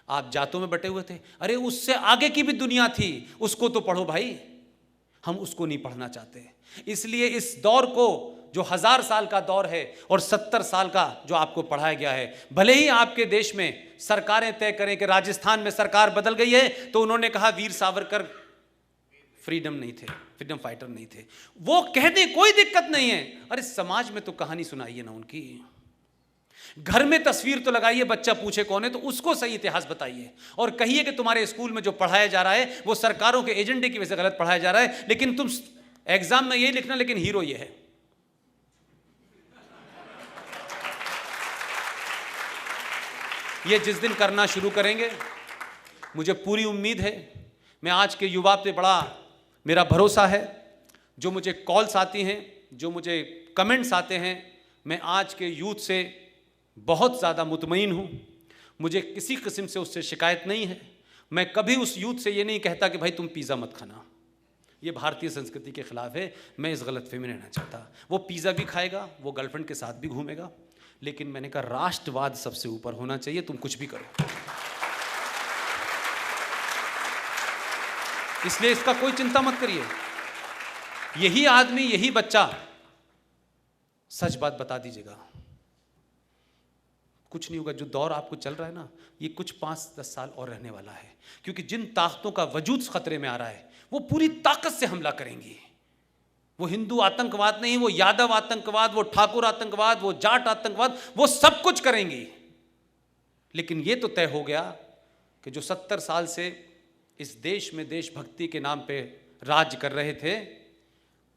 A: आप जातों में बटे हुए थे। अरे उससे आगे की भी दुनिया थी, उसको तो पढ़ो भाई। हम उसको नहीं पढ़ना चाहते। इसलिए इस दौर को, जो 1000 साल का दौर है और 70 साल का जो आपको पढ़ाया गया है, भले ही आपके देश में सरकारें तय करें कि राजस्थान में सरकार बदल गई है, तो उन्होंने कहा वीर सावरकर फ्रीडम नहीं थे, फ्रीडम फाइटर नहीं थे, वो कह दें कोई दिक्कत नहीं है। अरे समाज में तो कहानी सुनाइए ना उनकी, घर में तस्वीर तो लगाइए, बच्चा पूछे कौन है तो उसको सही इतिहास बताइए, और कहिए कि तुम्हारे स्कूल में जो पढ़ाया जा रहा है वो सरकारों के एजेंडे की वजह से गलत पढ़ाया जा रहा है, लेकिन तुम एग्जाम में ये लिखना लेकिन हीरो ये है। ये जिस दिन करना शुरू करेंगे, मुझे पूरी उम्मीद है, मैं आज के युवा पे बड़ा मेरा भरोसा है, जो मुझे कॉल्स आती हैं, जो मुझे कमेंट्स आते हैं, मैं आज के यूथ से बहुत ज़्यादा मुतमईन हूँ। मुझे किसी किस्म से उससे शिकायत नहीं है। मैं कभी उस यूथ से ये नहीं कहता कि भाई तुम पिज़्ज़ा मत खाना, ये भारतीय संस्कृति के खिलाफ है, मैं इस गलतफहमी में रहना चाहता। वो पिज़्ज़ा भी खाएगा, वो गर्लफ्रेंड के साथ भी घूमेगा, लेकिन मैंने कहा राष्ट्रवाद सबसे ऊपर होना चाहिए, तुम कुछ भी करो। इसलिए इसका कोई चिंता मत करिए। यही आदमी, यही बच्चा, सच बात बता दीजिएगा, कुछ नहीं होगा। जो दौर आपको चल रहा है ना, ये कुछ 5-10 साल और रहने वाला है, क्योंकि जिन ताकतों का वजूद खतरे में आ रहा है वो पूरी ताकत से हमला करेंगी। वो हिंदू आतंकवाद नहीं, वो यादव आतंकवाद, वो ठाकुर आतंकवाद, वो जाट आतंकवाद, वो सब कुछ करेंगी। लेकिन ये तो तय हो गया कि जो 70 साल से इस देश में देशभक्ति के नाम पे राज कर रहे थे,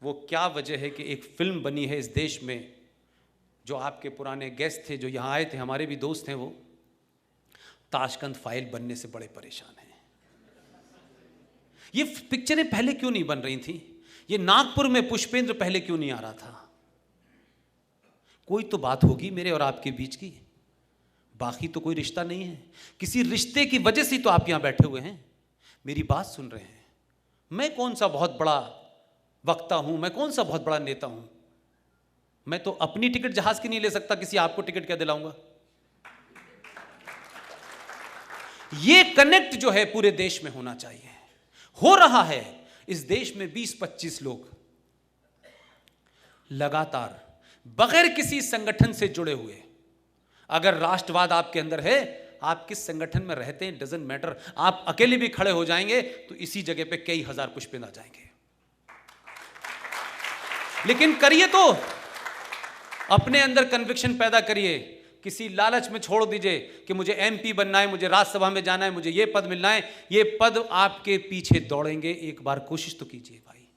A: वो क्या वजह है कि एक फिल्म बनी है इस देश में। जो आपके पुराने गेस्ट थे जो यहाँ आए थे, हमारे भी दोस्त हैं, वो ताशकंद फाइल बनने से बड़े परेशान हैं। ये पिक्चरें पहले क्यों नहीं बन रही थी? ये नागपुर में पुष्पेंद्र पहले क्यों नहीं आ रहा था? कोई तो बात होगी मेरे और आपके बीच की, बाकी तो कोई रिश्ता नहीं है। किसी रिश्ते की वजह से तो आप यहां बैठे हुए हैं, मेरी बात सुन रहे हैं। मैं कौन सा बहुत बड़ा वक्ता हूं, मैं कौन सा बहुत बड़ा नेता हूं? मैं तो अपनी टिकट जहाज की नहीं ले सकता, किसी आपको टिकट क्या दिलाऊंगा? ये कनेक्ट जो है पूरे देश में होना चाहिए, हो रहा है। इस देश में 20-25 लोग लगातार बगैर किसी संगठन से जुड़े हुए, अगर राष्ट्रवाद आपके अंदर है, आप किस संगठन में रहते हैं डजंट मैटर, आप अकेले भी खड़े हो जाएंगे तो इसी जगह पे कई हजार पुष्पेंद्र आ जाएंगे। लेकिन करिए तो अपने अंदर कन्विक्शन पैदा करिए, किसी लालच में छोड़ दीजिए कि मुझे एमपी बनना है, मुझे राज्यसभा में जाना है, मुझे ये पद मिलना है। ये पद आपके पीछे दौड़ेंगे, एक बार कोशिश तो कीजिए भाई।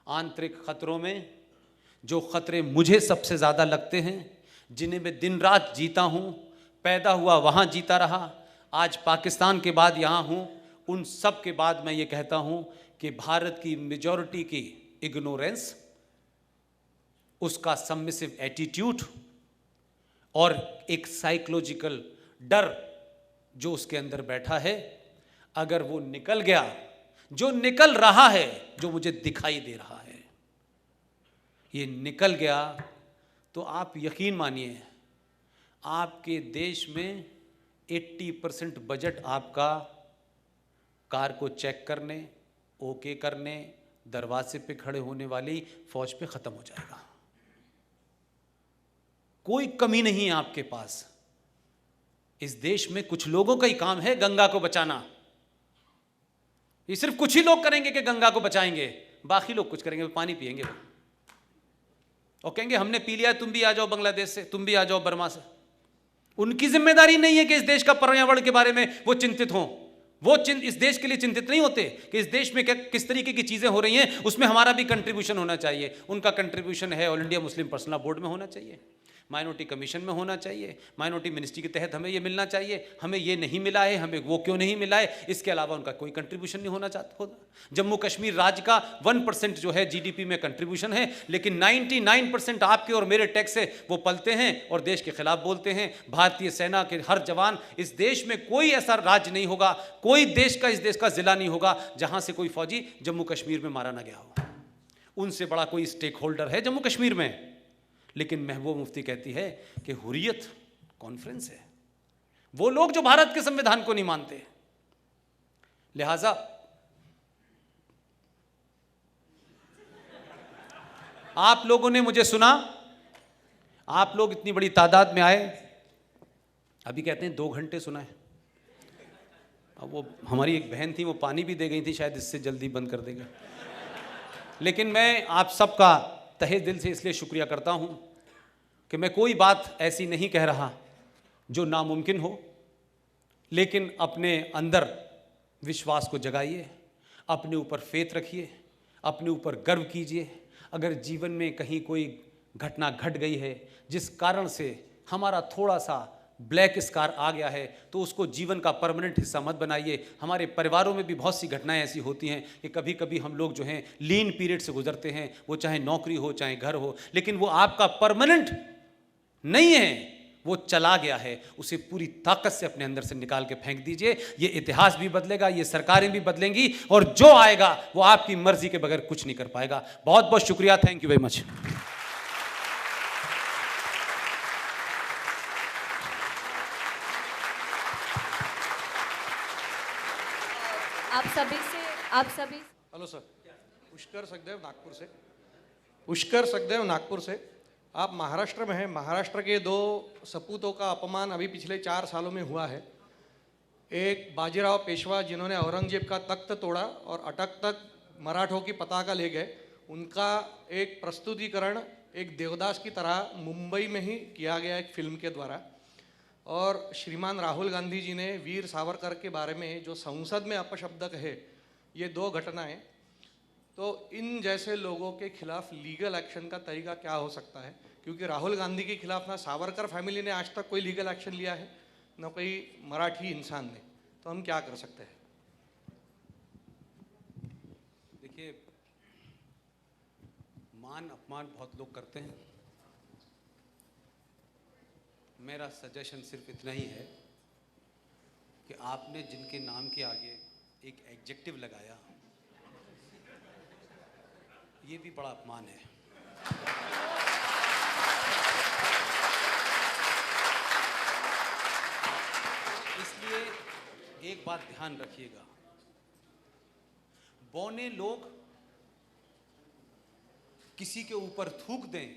A: आंतरिक खतरों में जो खतरे मुझे सबसे ज्यादा लगते हैं, जिन्हें मैं दिन रात जीता हूं, पैदा हुआ वहां जीता रहा, आज पाकिस्तान के बाद यहां हूं, उन सब के बाद मैं ये कहता हूं कि भारत की मेजॉरिटी की इग्नोरेंस, उसका सबमिसिव एटीट्यूड और एक साइकोलॉजिकल डर जो उसके अंदर बैठा है, अगर वो निकल गया, जो निकल रहा है, जो मुझे दिखाई दे रहा है, ये निकल गया, तो आप यकीन मानिए आपके देश में 80% बजट आपका कार को चेक करने, ओके करने, दरवाजे पे खड़े होने वाली फौज पे खत्म हो जाएगा। कोई कमी नहीं है आपके पास। इस देश में कुछ लोगों का ही काम है गंगा को बचाना। ये सिर्फ कुछ ही लोग करेंगे कि गंगा को बचाएंगे, बाकी लोग कुछ करेंगे, पानी पिएंगे और कहेंगे हमने पी लिया, तुम भी आ जाओ बांग्लादेश से, तुम भी आ जाओ बर्मा से। उनकी जिम्मेदारी नहीं है कि इस देश का पर्यावरण के बारे में वो चिंतित हों। वो इस देश के लिए चिंतित नहीं होते कि इस देश में किस तरीके की चीज़ें हो रही हैं, उसमें हमारा भी कंट्रीब्यूशन होना चाहिए। उनका कंट्रीब्यूशन है all India Muslim personal law board में होना चाहिए, माइनॉरिटी कमीशन में होना चाहिए, माइनॉरिटी मिनिस्ट्री के तहत हमें ये मिलना चाहिए, हमें ये नहीं मिला है, हमें वो क्यों नहीं मिला है, इसके अलावा उनका कोई कंट्रीब्यूशन नहीं होना चाहता होता। जम्मू कश्मीर राज्य का 1% जो है जीडीपी में कंट्रीब्यूशन है, लेकिन 99% आपके और मेरे टैक्स से वो पलते हैं और देश के खिलाफ बोलते हैं। भारतीय सेना के हर जवान, इस देश में कोई ऐसा राज्य नहीं होगा, कोई इस देश का जिला नहीं होगा जहां से कोई फौजी जम्मू कश्मीर में मारा ना गया हो। उनसे बड़ा कोई स्टेक होल्डर है जम्मू कश्मीर में। लेकिन महबूब मुफ्ती कहती है कि हुर्रियत कॉन्फ्रेंस है, वो लोग जो भारत के संविधान को नहीं मानते। लिहाजा आप लोगों ने मुझे सुना, आप लोग इतनी बड़ी तादाद में आए, अभी कहते हैं 2 घंटे सुना है। अब वो हमारी एक बहन थी, वो पानी भी दे गई थी, शायद इससे जल्दी बंद कर देगा। लेकिन मैं आप सबका तहे दिल से इसलिए शुक्रिया करता हूं कि मैं कोई बात ऐसी नहीं कह रहा जो नामुमकिन हो, लेकिन अपने अंदर विश्वास को जगाइए, अपने ऊपर फेथ रखिए, अपने ऊपर गर्व कीजिए। अगर जीवन में कहीं कोई घटना घट गई है जिस कारण से हमारा थोड़ा सा ब्लैक स्कार आ गया है, तो उसको जीवन का परमानेंट हिस्सा मत बनाइए। हमारे परिवारों में भी बहुत सी घटनाएं ऐसी होती हैं कि कभी कभी हम लोग जो हैं लीन पीरियड से गुजरते हैं, वो चाहे नौकरी हो चाहे घर हो, लेकिन वो आपका परमानेंट नहीं है, वो चला गया है। उसे पूरी ताकत से अपने अंदर से निकाल के फेंक दीजिए। ये इतिहास भी बदलेगा, ये सरकारें भी बदलेंगी, और जो आएगा वो आपकी मर्जी के बगैर कुछ नहीं कर पाएगा। बहुत बहुत शुक्रिया, थैंक यू वेरी मच।
B: आप सभी
C: हेलो सर, पुष्कर सखदेव नागपुर से। पुष्कर सखदेव नागपुर से। आप महाराष्ट्र में हैं। महाराष्ट्र के 2 सपूतों का अपमान अभी पिछले 4 सालों में हुआ है। एक बाजीराव पेशवा, जिन्होंने औरंगजेब का तख्त तोड़ा और अटक तक मराठों की पताका ले गए, उनका एक प्रस्तुतिकरण एक देवदास की तरह मुंबई में ही किया गया एक फिल्म के द्वारा। और श्रीमान राहुल गांधी जी ने वीर सावरकर के बारे में जो संसद में अपशब्द कहे, ये 2 घटनाएं, तो इन जैसे लोगों के खिलाफ लीगल एक्शन का तरीका क्या हो सकता है? क्योंकि राहुल गांधी के खिलाफ ना सावरकर फैमिली ने आज तक कोई लीगल एक्शन लिया है, ना कोई मराठी इंसान ने, तो हम क्या कर सकते हैं?
A: देखिए, मान अपमान बहुत लोग करते हैं। मेरा सजेशन सिर्फ इतना ही है कि आपने जिनके नाम के आगे एक एडजेक्टिव लगाया, ये भी बड़ा अपमान है। इसलिए एक बात ध्यान रखिएगा, बौने लोग किसी के ऊपर थूक दें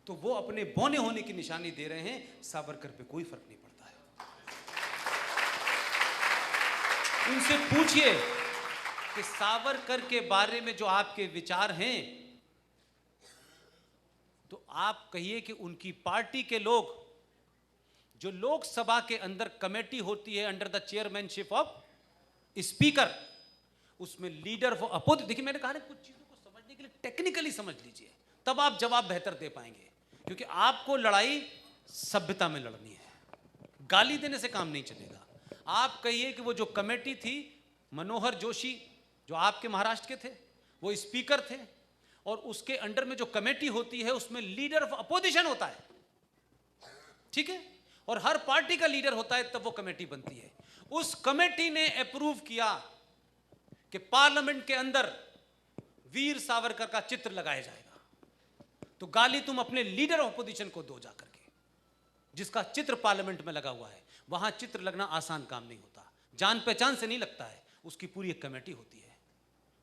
A: तो वो अपने बौने होने की निशानी दे रहे हैं। सावरकर पे कोई फर्क नहीं पड़ता है। उनसे पूछिए कि सावरकर के बारे में जो आपके विचार हैं, तो आप कहिए कि उनकी पार्टी के लोग, जो लोकसभा के अंदर कमेटी होती है under the chairmanship of speaker, उसमें लीडर फॉर अपोजिशन, देखिए मैंने कहा ना, कुछ चीजों को समझने के लिए टेक्निकली समझ लीजिए, तब आप जवाब बेहतर दे पाएंगे। क्योंकि आपको लड़ाई सभ्यता में लड़नी है, गाली देने से काम नहीं चलेगा। आप कहिए कि वो जो कमेटी थी, मनोहर जोशी जो आपके महाराष्ट्र के थे, वो स्पीकर थे, और उसके अंडर में जो कमेटी होती है उसमें लीडर ऑफ अपोजिशन होता है, ठीक है, और हर पार्टी का लीडर होता है, तब वो कमेटी बनती है। उस कमेटी ने अप्रूव किया कि पार्लियामेंट के अंदर वीर सावरकर का चित्र लगाया जाएगा। तो गाली तुम अपने लीडर ऑफ अपोजिशन को दो जाकर के, जिसका चित्र पार्लियामेंट में लगा हुआ है। वहां चित्र लगना आसान काम नहीं होता, जान पहचान से नहीं लगता है, उसकी पूरी एक कमेटी होती है,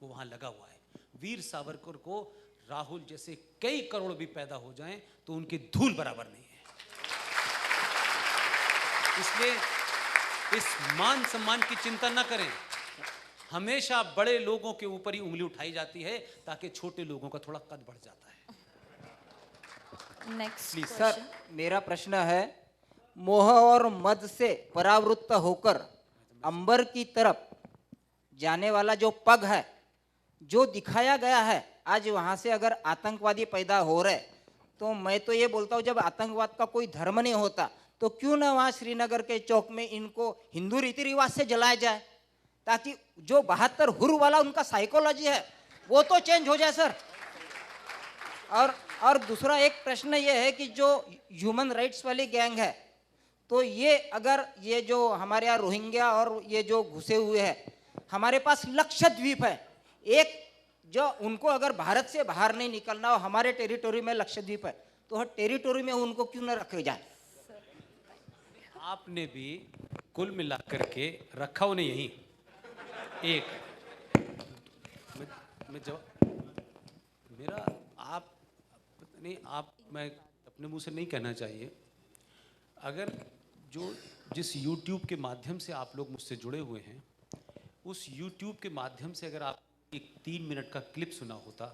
A: वो वहां लगा हुआ है। वीर सावरकर को राहुल जैसे कई करोड़ भी पैदा हो जाएं तो उनकी धूल बराबर नहीं है। इसलिए इस मान सम्मान की चिंता न करें। हमेशा बड़े लोगों के ऊपर ही उंगली उठाई जाती है ताकि छोटे लोगों का थोड़ा कद बढ़ जाता है।
B: नेक्स्ट
D: सर, मेरा प्रश्न है, मोह और मद से परावृत्त होकर
B: अंबर की तरफ जाने वाला जो पग है, जो दिखाया गया है, आज वहां से अगर आतंकवादी पैदा हो रहे, तो मैं तो ये बोलता हूँ जब आतंकवाद का कोई धर्म नहीं होता तो क्यों ना वहां श्रीनगर के चौक में इनको हिंदू रीति रिवाज से जलाया जाए, ताकि जो 72 हुर वाला उनका साइकोलॉजी है वो तो चेंज हो जाए सर। और दूसरा एक प्रश्न ये है कि जो ह्यूमन राइट्स वाली गैंग है, तो ये अगर ये जो हमारे यहाँ रोहिंग्या और ये जो घुसे हुए हैं, हमारे पास लक्षद्वीप है एक, जो उनको अगर भारत से बाहर नहीं निकलना हो, हमारे टेरिटोरी में लक्षद्वीप है, तो हर टेरिटोरी में उनको क्यों न रखे जाए।
A: आपने भी कुल मिलाकर के रखा उन्हें यहीं एक मैं जवाब मेरा आप नहीं आप मैं अपने मुंह से नहीं कहना चाहिए। अगर जिस YouTube के माध्यम से आप लोग मुझसे जुड़े हुए हैं, उस YouTube के माध्यम से अगर आप एक 3 मिनट का क्लिप सुना होता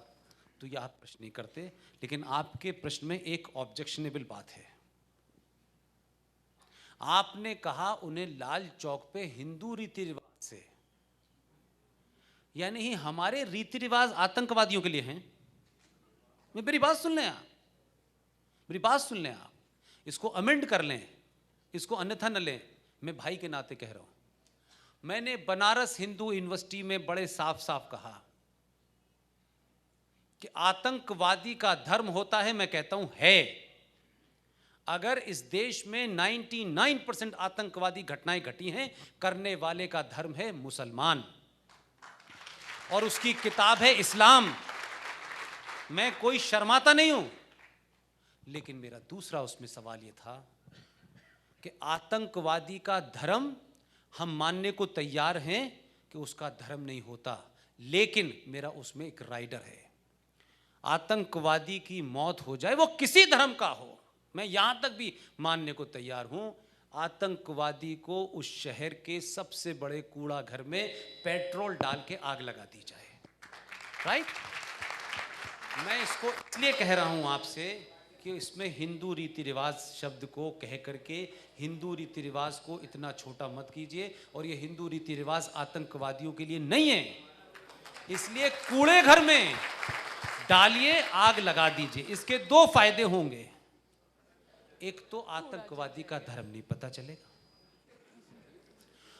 A: तो ये आप प्रश्न नहीं करते, लेकिन आपके प्रश्न में एक ऑब्जेक्शनेबल बात है। आपने कहा उन्हें लाल चौक पे हिंदू रीति रिवाज से, यानी ही हमारे रीति रिवाज आतंकवादियों के लिए हैं। मेरी बात सुन लें आप, मेरी बात सुन लें आप, इसको अमेंड कर लें, इसको अन्यथा न लें। मैं भाई के नाते कह रहा हूं, मैंने बनारस हिंदू यूनिवर्सिटी में बड़े साफ साफ कहा कि आतंकवादी का धर्म होता है, मैं कहता हूं है। अगर इस देश में 99% आतंकवादी घटनाएं घटी हैं, करने वाले का धर्म है मुसलमान और उसकी किताब है इस्लाम। मैं कोई शर्माता नहीं हूं, लेकिन मेरा दूसरा उसमें सवाल यह था कि आतंकवादी का धर्म हम मानने को तैयार हैं कि उसका धर्म नहीं होता, लेकिन मेरा उसमें एक राइडर है। आतंकवादी की मौत हो जाए, वो किसी धर्म का हो, मैं यहां तक भी मानने को तैयार हूं, आतंकवादी को उस शहर के सबसे बड़े कूड़ा घर में पेट्रोल डाल के आग लगा दी जाए। राइट? मैं इसको इसलिए कह रहा हूं आपसे कि इसमें हिंदू रीति रिवाज शब्द को कह करके हिंदू रीति रिवाज को इतना छोटा मत कीजिए। और ये हिंदू रीति रिवाज आतंकवादियों के लिए नहीं है, इसलिए कूड़े घर में डालिए, आग लगा दीजिए। इसके 2 फायदे होंगे, एक तो आतंकवादी का धर्म नहीं पता चलेगा,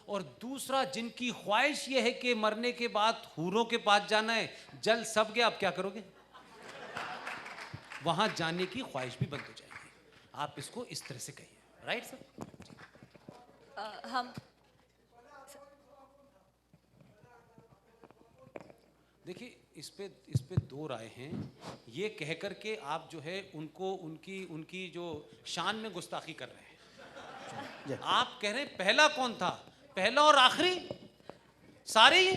A: और दूसरा जिनकी ख्वाहिश यह है कि मरने के बाद हूरों के पास जाना है, जल सब गया, आप क्या करोगे? वहां जाने की ख्वाहिश भी बंद हो जाएगी। आप इसको इस तरह से कहिए। Right sir?
D: हम
A: देखिए, इस पे 2 राय हैं। ये कह कर के आप जो है उनको उनकी जो शान में गुस्ताखी कर रहे हैं। आप कह रहे हैं पहला कौन था? पहला और आखिरी सारे ही।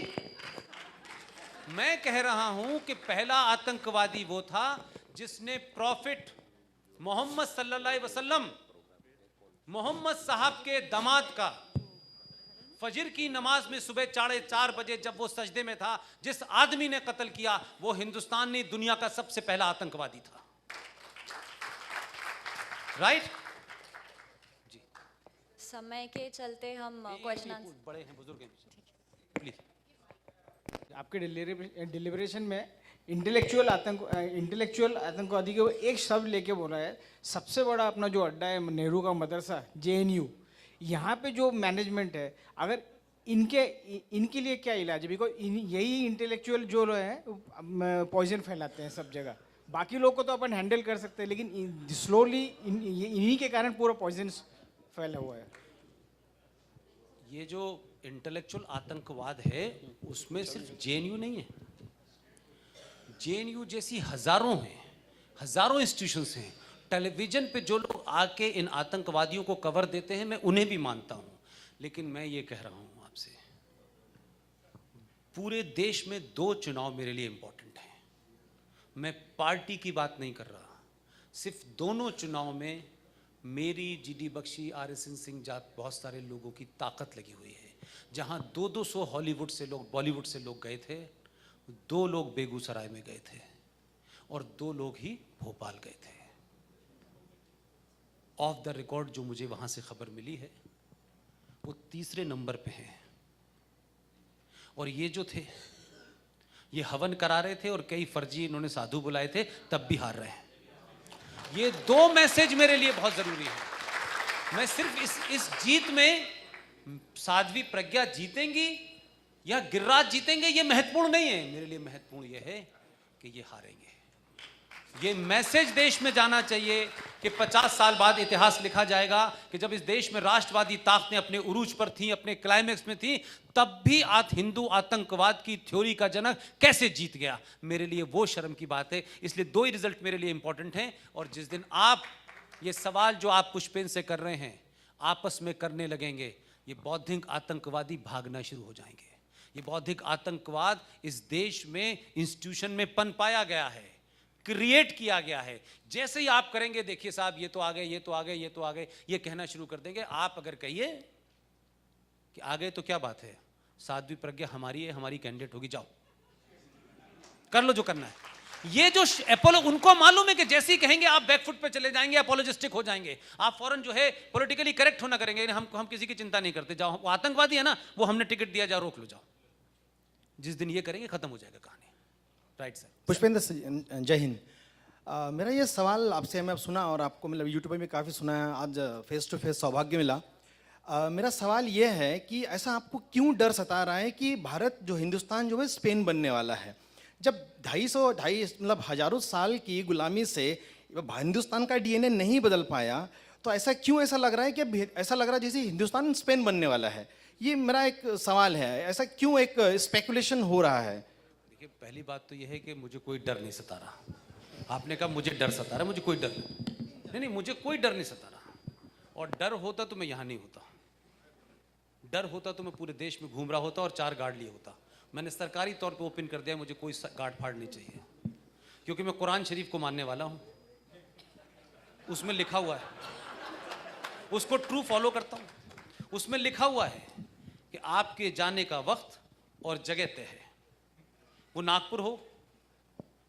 A: मैं कह रहा हूं कि पहला आतंकवादी वो था जिसने प्रॉफिट मोहम्मद सल्लल्लाहु अलैहि वसल्लम, मोहम्मद साहब के दामाद का फजर की नमाज में सुबह 4:30 बजे जब वो सजदे में था, जिस आदमी ने कत्ल किया वो हिंदुस्तान नहीं दुनिया का सबसे पहला आतंकवादी था। राइट? जी।
D: समय के चलते हम क्वेश्चन आंसर,
A: बड़े हैं, बुजुर्ग हैं, प्लीज।
E: आपके डिलिब्रेशन में इंटेलेक्चुअल आतंकवादी के एक शब्द लेके बोला है। सबसे बड़ा अपना जो अड्डा है नेहरू का मदरसा JNU, यहाँ पे जो मैनेजमेंट है, अगर इनके लिए क्या इलाज है? बिकॉज यही इंटेलेक्चुअल जो लोग हैं पॉइजन फैलाते हैं सब जगह। बाकी लोग को तो अपन हैंडल कर सकते हैं, लेकिन स्लोली इन्हीं के कारण पूरा पॉइजन फैला हुआ है।
A: ये जो इंटेलेक्चुअल आतंकवाद है उसमें सिर्फ JNU नहीं है, JNU जैसी हजारों हैं, हजारों इंस्टीट्यूशंस हैं। टेलीविजन पे जो लोग आके इन आतंकवादियों को कवर देते हैं, मैं उन्हें भी मानता हूं, लेकिन मैं ये कह रहा हूं आपसे, पूरे देश में 2 चुनाव मेरे लिए इंपॉर्टेंट हैं। मैं पार्टी की बात नहीं कर रहा, सिर्फ दोनों चुनाव में मेरी, GD बख्शी, RSN सिंह जात बहुत सारे लोगों की ताकत लगी हुई है। जहां 200 हॉलीवुड से लोग, बॉलीवुड से लोग गए थे, 2 लोग बेगूसराय में गए थे और 2 लोग ही भोपाल गए थे। ऑफ द रिकॉर्ड जो मुझे वहां से खबर मिली है, वो तीसरे नंबर पे हैं। और ये जो थे ये हवन करा रहे थे और कई फर्जी इन्होंने साधु बुलाए थे, तब भी हार रहे हैं। ये दो मैसेज मेरे लिए बहुत जरूरी है। मैं सिर्फ इस जीत में साध्वी प्रज्ञा जीतेंगी या गिरिराज जीतेंगे ये महत्वपूर्ण नहीं है। मेरे लिए महत्वपूर्ण ये है कि ये हारेंगे। ये मैसेज देश में जाना चाहिए कि 50 साल बाद इतिहास लिखा जाएगा कि जब इस देश में राष्ट्रवादी ताकतें अपने उरूज पर थीं, अपने क्लाइमेक्स में थीं, तब भी हिंदू आतंकवाद की थ्योरी का जनक कैसे जीत गया। मेरे लिए वो शर्म की बात है। इसलिए दो ही रिजल्ट मेरे लिए इंपॉर्टेंट हैं। और जिस दिन आप ये सवाल जो आप पुष्पेन से कर रहे हैं आपस में करने लगेंगे, ये बौद्धिक आतंकवादी भागना शुरू हो जाएंगे। ये बौद्धिक आतंकवाद इस देश में इंस्टीट्यूशन में पनपाया गया है, क्रिएट किया गया है। जैसे ही आप करेंगे, देखिए साहब ये तो आ गए, ये तो आ गए, ये तो आ गए, ये कहना शुरू कर देंगे। आप अगर कहिए कि आ गए तो क्या बात है, साध्वी प्रज्ञा हमारी है, हमारी कैंडिडेट होगी, जाओ कर लो जो करना है। ये जो अपोलो, उनको मालूम है कि जैसे ही कहेंगे आप बैकफुट पे चले जाएंगे, अपोलोजिस्टिक हो जाएंगे, आप फौरन जो है पॉलिटिकली करेक्ट होना करेंगे। हम किसी की चिंता नहीं करते, जाओ वो आतंकवादी है ना, वो हमने टिकट दिया, जाओ रोक लो, जाओ। जिस दिन ये करेंगे खत्म हो जाएगा कहानी। Right sir.
F: पुष्पेंद्र जय हिंद। मेरा ये सवाल आपसे मैं सुना और आपको मतलब यूट्यूब पे भी काफ़ी सुना है, आज फेस टू फेस सौभाग्य मिला। मेरा सवाल ये है कि ऐसा आपको क्यों डर सता रहा है कि भारत जो हिंदुस्तान जो है स्पेन बनने वाला है? जब 250 मतलब हजारों साल की गुलामी से हिंदुस्तान का डीएनए नहीं बदल पाया, तो ऐसा क्यों ऐसा लग रहा है कि ऐसा लग रहा है जैसे हिंदुस्तान स्पेन बनने वाला है? ये मेरा एक सवाल है, ऐसा क्यों एक स्पेकुलेशन हो रहा है?
A: देखिए, पहली बात तो यह है कि मुझे कोई डर नहीं सता रहा। आपने कहा मुझे डर सता रहा, मुझे कोई डर नहीं, मुझे कोई डर नहीं सता रहा। और डर होता तो मैं यहाँ नहीं होता, डर होता तो मैं पूरे देश में घूम रहा होता और 4 गार्ड लिए होता। मैंने सरकारी तौर पे ओपन कर दिया, मुझे कोई गार्ड फाड़ नहीं चाहिए, क्योंकि मैं कुरान शरीफ को मानने वाला हूँ। उसमें लिखा हुआ है, उसको ट्रू फॉलो करता हूँ। उसमें लिखा हुआ है कि आपके जाने का वक्त और जगह तय है। वो नागपुर हो,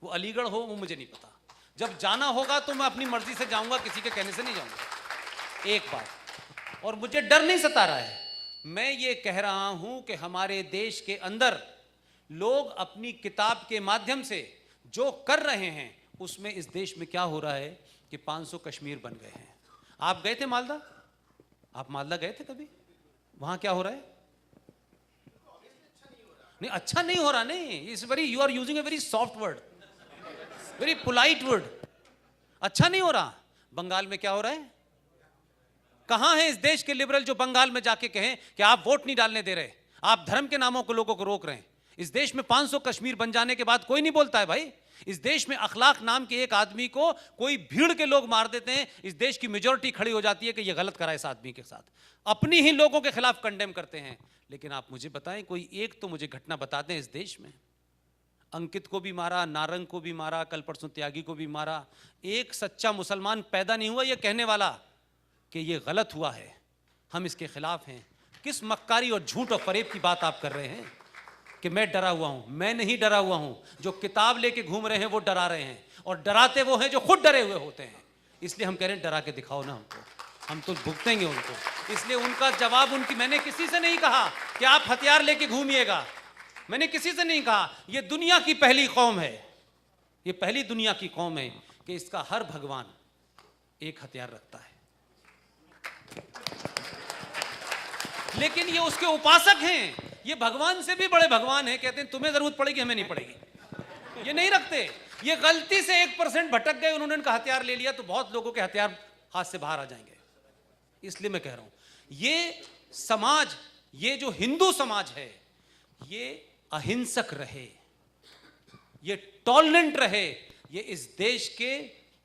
A: वो अलीगढ़ हो, वो मुझे नहीं पता। जब जाना होगा तो मैं अपनी मर्जी से जाऊंगा, किसी के कहने से नहीं जाऊंगा। एक बात। और मुझे डर नहीं सता रहा है, मैं ये कह रहा हूं कि हमारे देश के अंदर लोग अपनी किताब के माध्यम से जो कर रहे हैं, उसमें इस देश में क्या हो रहा है कि 500 कश्मीर बन गए हैं। आप गए थे मालदा? आप मालदा गए थे कभी? वहां क्या हो रहा है? नहीं, अच्छा नहीं हो रहा। नहीं, is very, you are using a very soft word, very polite word. अच्छा नहीं हो रहा। बंगाल में क्या हो रहा है? कहां है इस देश के लिबरल जो बंगाल में जाके कहें कि आप वोट नहीं डालने दे रहे, आप धर्म के नामों को लोगों को रोक रहे हैं? इस देश में 500 कश्मीर बन जाने के बाद कोई नहीं बोलता है भाई। इस देश में अखलाक नाम के एक आदमी को कोई भीड़ के लोग मार देते हैं, इस देश की मेजॉरिटी खड़ी हो जाती है कि यह गलत करा इस आदमी के साथ, अपनी ही लोगों के खिलाफ कंडेम करते हैं। लेकिन आप मुझे बताएं, कोई एक तो मुझे घटना बता दें इस देश में। अंकित को भी मारा, नारंग को भी मारा, कल परसों त्यागी को भी मारा। एक सच्चा मुसलमान पैदा नहीं हुआ यह कहने वाला कि यह गलत हुआ है, हम इसके खिलाफ हैं। किस मक्कारी और झूठ और फरेब की बात आप कर रहे हैं कि मैं डरा हुआ हूं? मैं नहीं डरा हुआ हूं। जो किताब लेके घूम रहे हैं वो डरा रहे हैं, और डराते वो हैं जो खुद डरे हुए होते हैं। इसलिए हम कह रहे हैं डरा के दिखाओ ना हमको, हम तो भुगतेंगे उनको। इसलिए उनका जवाब मैंने किसी से नहीं कहा कि आप हथियार लेके घूमिएगा, मैंने किसी से नहीं कहा। ये दुनिया की पहली कौम है, ये पहली दुनिया की कौम है कि इसका हर भगवान एक हथियार रखता है, लेकिन ये उसके उपासक हैं। ये भगवान से भी बड़े भगवान हैं, कहते हैं तुम्हें जरूरत पड़ेगी हमें नहीं पड़ेगी। ये नहीं रखते। ये गलती से 1% भटक गए, उन्होंने उनका हथियार ले लिया तो बहुत लोगों के हथियार हाथ से बाहर आ जाएंगे। इसलिए मैं कह रहा हूं ये समाज, ये जो हिंदू समाज है, ये अहिंसक रहे, ये टॉलरेंट रहे। ये इस देश के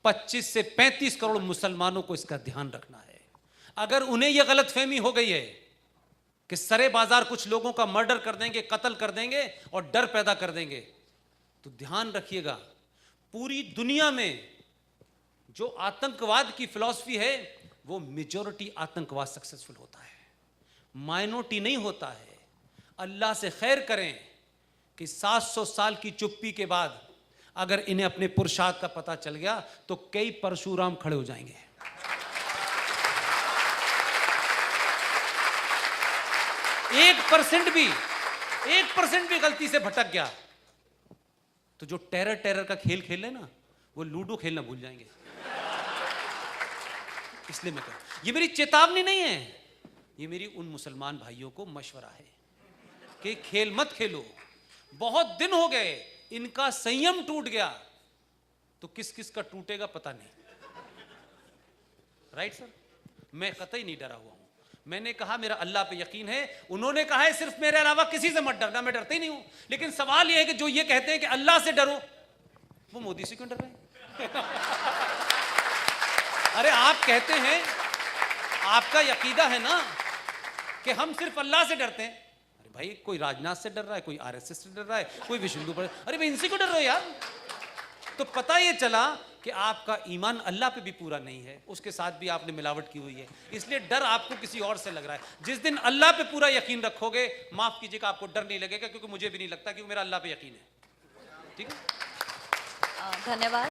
A: 25 से 35 करोड़ मुसलमानों को इसका ध्यान रखना है। अगर उन्हें यह गलतफहमी हो गई है कि सरे बाजार कुछ लोगों का मर्डर कर देंगे, कत्ल कर देंगे और डर पैदा कर देंगे, तो ध्यान रखिएगा, पूरी दुनिया में जो आतंकवाद की फिलॉसफी है वो मेजॉरिटी आतंकवाद सक्सेसफुल होता है, माइनॉरिटी नहीं होता है। अल्लाह से खैर करें कि 700 साल की चुप्पी के बाद अगर इन्हें अपने पुरुषार्थ का पता चल गया तो कई परशुराम खड़े हो जाएंगे। 1% भी गलती से भटक गया तो जो टेरर का खेल खेल लेना, वो लूडो खेलना भूल जाएंगे। इसलिए मैं कहूं, ये मेरी चेतावनी नहीं है, ये मेरी उन मुसलमान भाइयों को मशवरा है कि खेल मत खेलो। बहुत दिन हो गए, इनका संयम टूट गया, तो किस किस का टूटेगा पता नहीं। राइट सर, मैं कतई नहीं डरा हुआ हूं। मैंने कहा मेरा अल्लाह पे यकीन है, उन्होंने कहा है सिर्फ मेरे अलावा किसी से मत डरना, मैं डरता ही नहीं हूं। लेकिन सवाल यह है कि जो ये कहते हैं कि अल्लाह से डरो, वो मोदी से क्यों डर रहे हैं? अरे आप कहते हैं, आपका यकीदा है ना कि हम सिर्फ अल्लाह से डरते हैं। अरे भाई, कोई राजनाथ से डर रहा है, कोई आरएसएस से डर रहा है, कोई विश्व हिंदू परिषद, अरे भाई इनसे क्यों डर रहे हो यार? तो पता ये चला कि आपका ईमान अल्लाह पे भी पूरा नहीं है, उसके साथ भी आपने मिलावट की हुई है, इसलिए डर आपको किसी और से लग रहा है। जिस दिन अल्लाह पे पूरा यकीन रखोगे, माफ कीजिएगा, आपको डर नहीं लगेगा, क्योंकि मुझे भी नहीं लगता, क्योंकि मेरा अल्लाह पे यकीन है। ठीक है,
D: धन्यवाद।